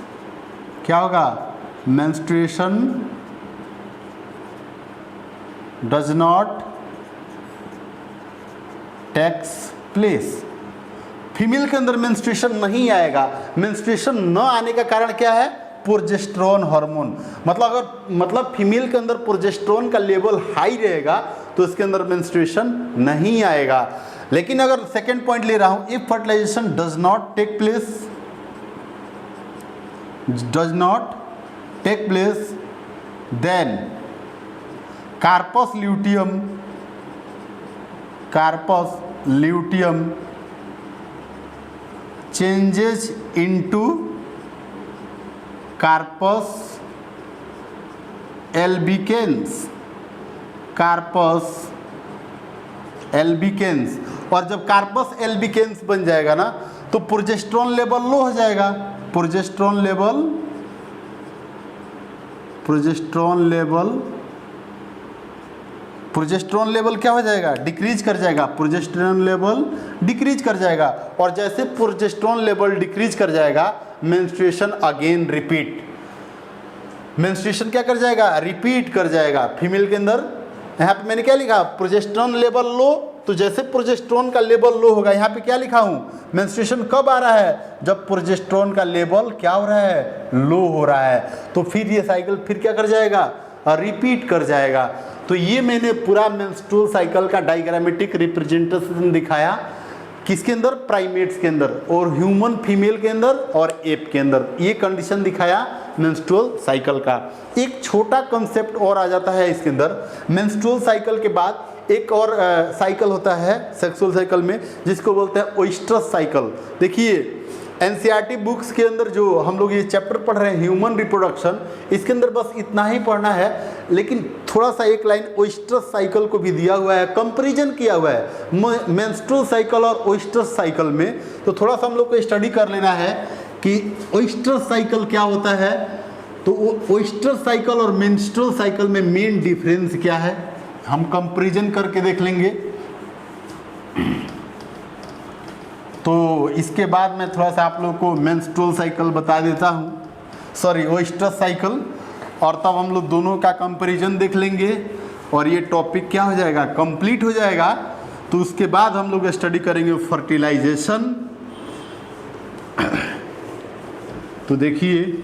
क्या होगा? Menstruation does not takes place. Female के अंदर मेंस्ट्रुएशन नहीं आएगा। मेंस्ट्रुएशन न आने का कारण क्या है? Progesterone hormone. मतलब फीमेल के अंदर प्रोजेस्टेरोन का लेवल हाई रहेगा तो इसके अंदर मेंस्ट्रुएशन नहीं आएगा। लेकिन अगर सेकेंड पॉइंट ले रहा हूं, if fertilization does not take place then corpus corpus luteum changes into corpus albicans, corpus albicans. और जब कार्पस एल्बिकेंस बन जाएगा ना तो प्रोजेस्टेरोन लेवल लो हो जाएगा, प्रोजेस्टेरोन लेवल क्या हो जाएगा, डिक्रीज कर जाएगा, प्रोजेस्टेरोन लेवल डिक्रीज कर जाएगा। और जैसे प्रोजेस्टेरोन लेवल डिक्रीज कर जाएगा मेंस्ट्रुएशन अगेन रिपीट, मेंस्ट्रुएशन क्या कर जाएगा, रिपीट कर जाएगा फीमेल के अंदर। यहाँ पे मैंने क्या लिखा, प्रोजेस्टेरोन लेवल लो, तो जैसे प्रोजेस्टेरोन का लेवल लो होगा, यहाँ पे क्या लिखा हूँ, मेंस्ट्रुएशन कब आ रहा है, जब प्रोजेस्टेरोन का लेवल क्या हो रहा है, लो हो रहा है। तो फिर ये साइकिल फिर क्या कर जाएगा, रिपीट कर जाएगा। तो ये मैंने पूरा मेंस्ट्रुअल साइकिल का डायग्रामेटिक रिप्रेजेंटेशन दिखाया, किसके अंदर, प्राइमेट्स के अंदर, और ह्यूमन फीमेल के अंदर और एप के अंदर। ये कंडीशन दिखाया मेंस्ट्रुअल साइकिल का। एक छोटा कंसेप्ट और आ जाता है इसके अंदर, मेंस्ट्रुअल साइकिल के बाद एक और साइकिल होता है सेक्सुअल साइकिल में, जिसको बोलते हैं ओइस्ट्रस साइकिल। देखिए एनसीईआरटी बुक्स के अंदर जो हम लोग ये चैप्टर पढ़ रहे हैं ह्यूमन रिप्रोडक्शन, इसके अंदर बस इतना ही पढ़ना है, लेकिन थोड़ा सा एक लाइन ओइस्ट्रस साइकिल को भी दिया हुआ है, कंपैरिजन किया हुआ है मेंस्ट्रुअल साइकिल और ओइस्ट्रस साइकिल में। तो थोड़ा सा हम लोग को स्टडी कर लेना है कि ओइस्ट्रस साइकिल क्या होता है, तो ओइस्ट्रस साइकिल और मेंस्ट्रुअल साइकिल में मेन डिफरेंस क्या है, हम कंपैरिजन करके देख लेंगे। तो इसके बाद मैं थोड़ा सा आप लोगों को मेंस्ट्रुअल साइकिल बता देता हूँ, सॉरी ओइस्ट्रस साइकिल, और तब हम लोग दोनों का कंपैरिजन देख लेंगे और ये टॉपिक क्या हो जाएगा, कंप्लीट हो जाएगा। तो उसके बाद हम लोग स्टडी करेंगे फर्टिलाइजेशन। तो देखिए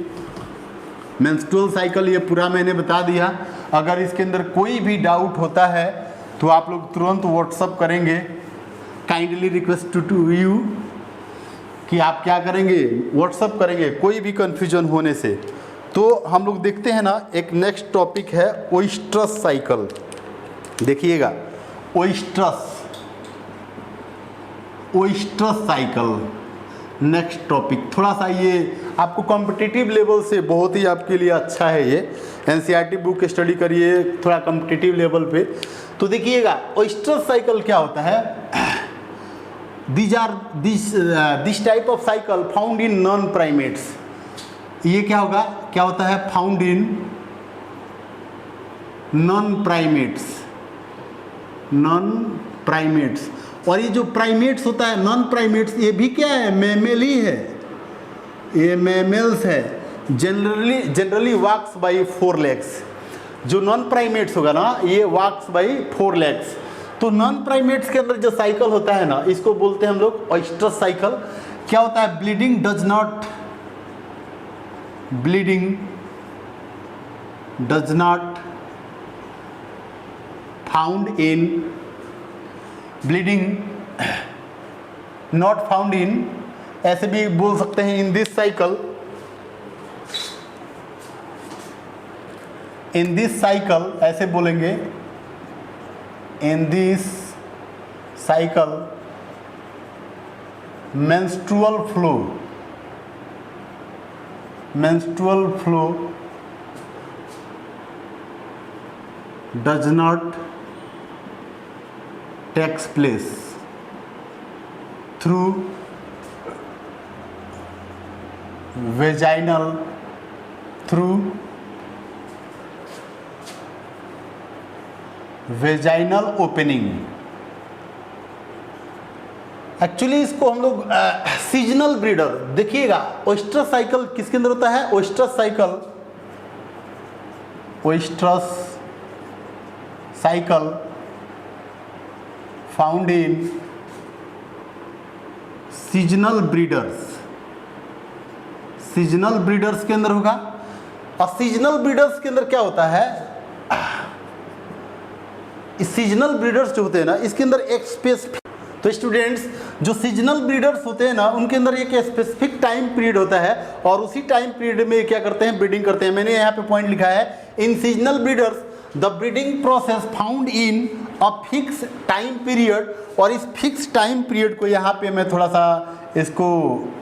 मेंस्ट्रुअल साइकिल ये पूरा मैंने बता दिया। अगर इसके अंदर कोई भी डाउट होता है तो आप लोग तुरंत व्हाट्सअप करेंगे। काइंडली रिक्वेस्ट टू यू कि आप क्या करेंगे, व्हाट्सअप करेंगे कोई भी कन्फ्यूजन होने से। तो हम लोग देखते हैं ना, एक नेक्स्ट टॉपिक है ओइस्ट्रस साइकिल। देखिएगा ओइस्ट्रस साइकिल नेक्स्ट टॉपिक। थोड़ा सा ये आपको कॉम्पिटिटिव लेवल से बहुत ही आपके लिए अच्छा है, ये एनसीईआरटी बुक स्टडी करिए थोड़ा कॉम्पिटिटिव लेवल पे। तो देखिएगा ओइस्ट्रस साइकिल क्या होता है, this type of cycle found in non primates. ये क्या होगा, क्या होता है, फाउंड इन नॉन प्राइमेट्स। और ये जो प्राइमेट्स होता है, नॉन प्राइमेट्स, ये भी क्या है, मैमल ही है, ये मैमल्स है। Generally walks by 4 legs। जो नॉन प्राइमेट्स होगा ना, ये वॉक्स बाई 4 legs। तो नॉन प्राइमेट्स के अंदर जो साइकिल होता है ना, इसको बोलते हैं हम लोग ओइस्ट्रस साइकिल। क्या होता है, bleeding does not found in, ऐसे भी बोल सकते हैं इन दिस साइकिल, ऐसे बोलेंगे in this cycle menstrual flow does not takes place through vaginal opening। Actually इसको हम लोग सीजनल ब्रीडर, देखिएगा ओइस्ट्रस साइकिल किसके अंदर होता है, oestrus cycle found in seasonal breeders के अंदर होगा। और सीजनल ब्रीडर्स के अंदर क्या होता है, सीजनल ब्रीडर्स जो होते हैं ना, इसके अंदर एक स्पेसिफिक, तो स्टूडेंट्स जो सीजनल ब्रीडर्स होते हैं ना, उनके अंदर एक स्पेसिफिक टाइम पीरियड होता है और उसी टाइम पीरियड में क्या करते हैं, ब्रीडिंग करते हैं। मैंने यहाँ पे पॉइंट लिखा है, इन seasonal breeders the breeding process found in a fix time period, और इस फिक्स टाइम पीरियड को यहाँ पे मैं थोड़ा सा इसको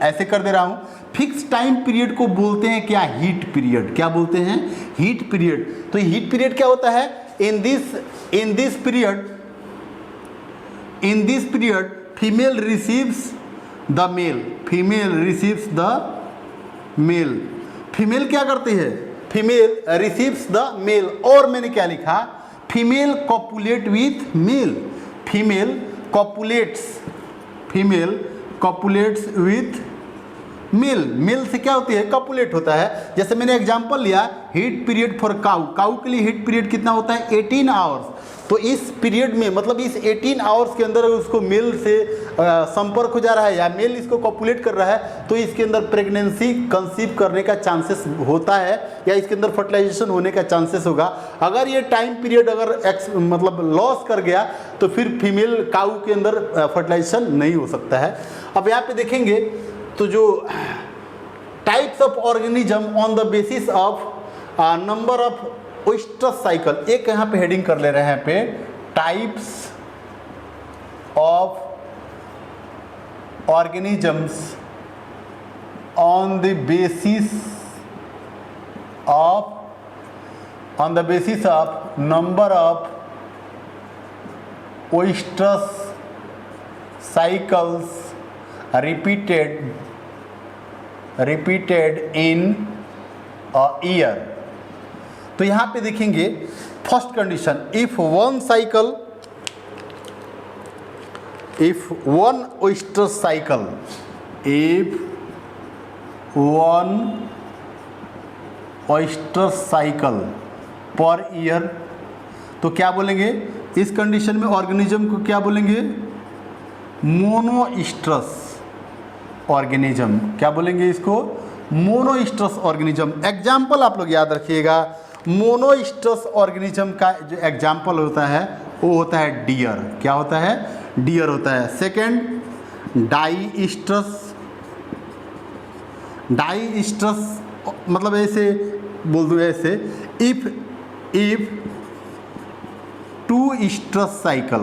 ऐसे कर दे रहा हूँ। फिक्स टाइम पीरियड को बोलते हैं क्या? Heat period. क्या बोलते हैं? Heat period. तो हीट पीरियड क्या होता है? In this period female receives the male, female receives the male. Female क्या करती है? फीमेल रिसीव्स द मेल, और मैंने क्या लिखा? Female copulate with male, female copulates with male. Male से क्या होती है? कॉपुलेट होता है। जैसे मैंने एग्जांपल लिया हीट पीरियड फॉर काऊ, काऊ के लिए हीट पीरियड कितना होता है? 18 आवर्स। तो इस पीरियड में मतलब इस 18 आवर्स के अंदर उसको मेल से संपर्क हो जा रहा है या मेल इसको कॉपुलेट कर रहा है, तो इसके अंदर प्रेगनेंसी कंसीव करने का चांसेस होता है या इसके अंदर फर्टिलाइजेशन होने का चांसेस होगा। अगर ये टाइम पीरियड अगर मतलब लॉस कर गया तो फिर फीमेल काऊ के अंदर फर्टिलाइजेशन नहीं हो सकता है। अब यहाँ पे देखेंगे तो जो types of organism on the basis of number of oestrus cycle, एक यहाँ पे हेडिंग कर ले रहे हैं पे types of organisms on the basis of number of oestrus cycles repeated in a year। तो यहाँ पे देखेंगे first condition, if one ostrich cycle per year, तो क्या बोलेंगे इस कंडीशन में? ऑर्गेनिज्म को क्या बोलेंगे? मोनोइस्ट्रस ऑर्गेनिज्म। क्या बोलेंगे इसको? मोनोइस्ट्रस ऑर्गेनिज्म। एग्जाम्पल आप लोग याद रखिएगा, मोनोइस्ट्रस ऑर्गेनिज्म का जो एग्जाम्पल होता है वो होता है डियर। क्या होता है? डियर होता है। सेकंड डाइस्ट्रस मतलब ऐसे बोल दूँ, ऐसे if two oestrus cycle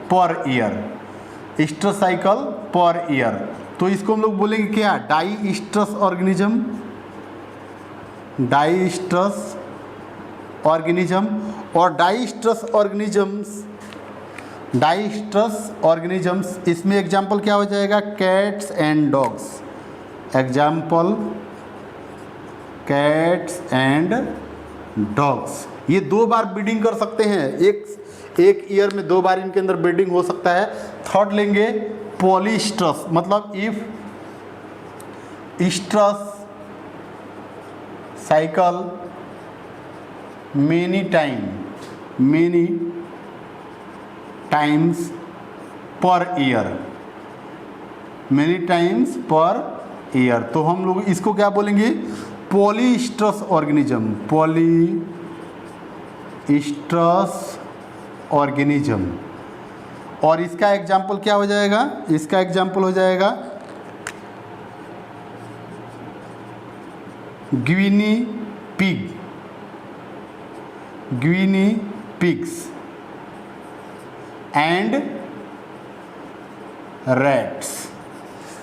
per year, तो इसको हम लोग बोलेंगे क्या? Dioestrus organism. और डाइस्ट्रस ऑर्गेनिजम्स इसमें एग्जाम्पल क्या हो जाएगा? Cats and dogs. Example cats and dogs. ये 2 बार ब्रीडिंग कर सकते हैं, एक ईयर में 2 बार इनके अंदर ब्रीडिंग हो सकता है। थर्ड लेंगे पॉलीस्ट्रस, मतलब if oestrus cycle many times per year, तो हम लोग इसको क्या बोलेंगे? Polyoestrus organism. और इसका एग्जाम्पल क्या हो जाएगा? इसका एग्जाम्पल हो जाएगा guinea pigs and rats.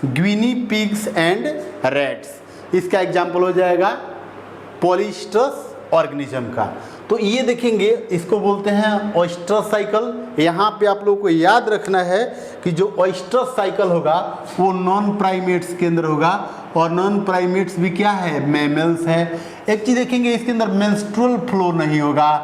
Guinea pigs and rats इसका एग्जाम्पल हो जाएगा पॉलीस्ट्रस ऑर्गेनिज्म का। तो ये देखेंगे, इसको बोलते हैं ओइस्ट्रस साइकिल। यहाँ पे आप लोगों को याद रखना है कि जो ओइस्ट्रस साइकिल होगा वो नॉन प्राइमेट्स के अंदर होगा, और नॉन प्राइमेट्स भी क्या है? मैमल्स है। एक चीज़ देखेंगे, इसके अंदर मेंस्ट्रुअल फ्लो नहीं होगा,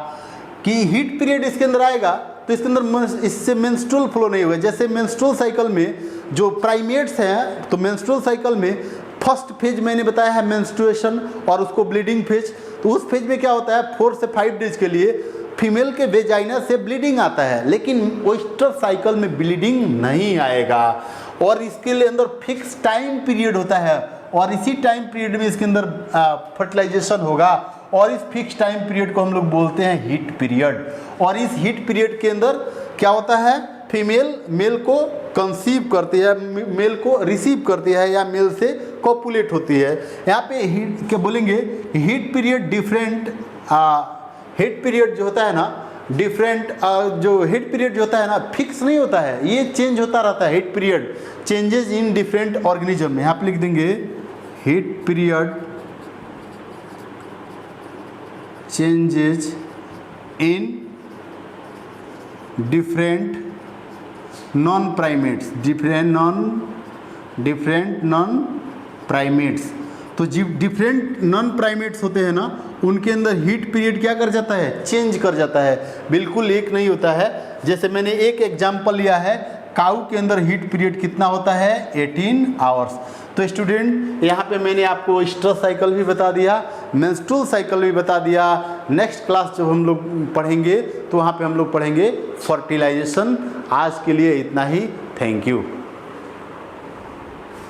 कि हीट पीरियड इसके अंदर आएगा तो इसके अंदर इससे मेंस्ट्रुअल फ्लो नहीं होगा। जैसे मेंस्ट्रुअल साइकिल में जो प्राइमेट्स हैं, तो मेंस्ट्रुअल साइकिल में फर्स्ट फेज मैंने बताया है मेंस्ट्रुएशन और उसको ब्लीडिंग फेज। तो उस फेज में क्या होता है? 4 से 5 डेज के लिए फीमेल के वेजाइना से ब्लीडिंग आता है, लेकिन ओइस्ट्रस साइकिल में ब्लीडिंग नहीं आएगा, और इसके लिए अंदर फिक्स टाइम पीरियड होता है, और इसी टाइम पीरियड में इसके अंदर फर्टिलाइजेशन होगा, और इस फिक्स टाइम पीरियड को हम लोग बोलते हैं हीट पीरियड। और इस हीट पीरियड के अंदर क्या होता है? फीमेल मेल को कंसीव करती है, मेल को रिसीव करती है या मेल से कॉपुलेट होती है। यहाँ पे हीट क्या बोलेंगे, heat period different, heat period जो होता है ना डिफरेंट, जो हीट पीरियड जो होता है ना फिक्स नहीं होता है, ये चेंज होता रहता है। Heat period changes in different organism में, यहाँ पे लिख देंगे heat period changes in different non primates, different non primates. तो डिफरेंट नॉन प्राइमेट्स होते हैं ना, उनके अंदर हीट पीरियड क्या कर जाता है, चेंज कर जाता है, बिल्कुल एक नहीं होता है। जैसे मैंने एक एग्जांपल लिया है, काऊ के अंदर हीट पीरियड कितना होता है, 18 आवर्स। तो स्टूडेंट यहाँ पे मैंने आपको स्ट्रेस साइकिल भी बता दिया, मेंस्ट्रुअल साइकिल भी बता दिया। नेक्स्ट क्लास जब हम लोग पढ़ेंगे तो वहाँ पे हम लोग पढ़ेंगे फर्टिलाइजेशन। आज के लिए इतना ही, थैंक यू।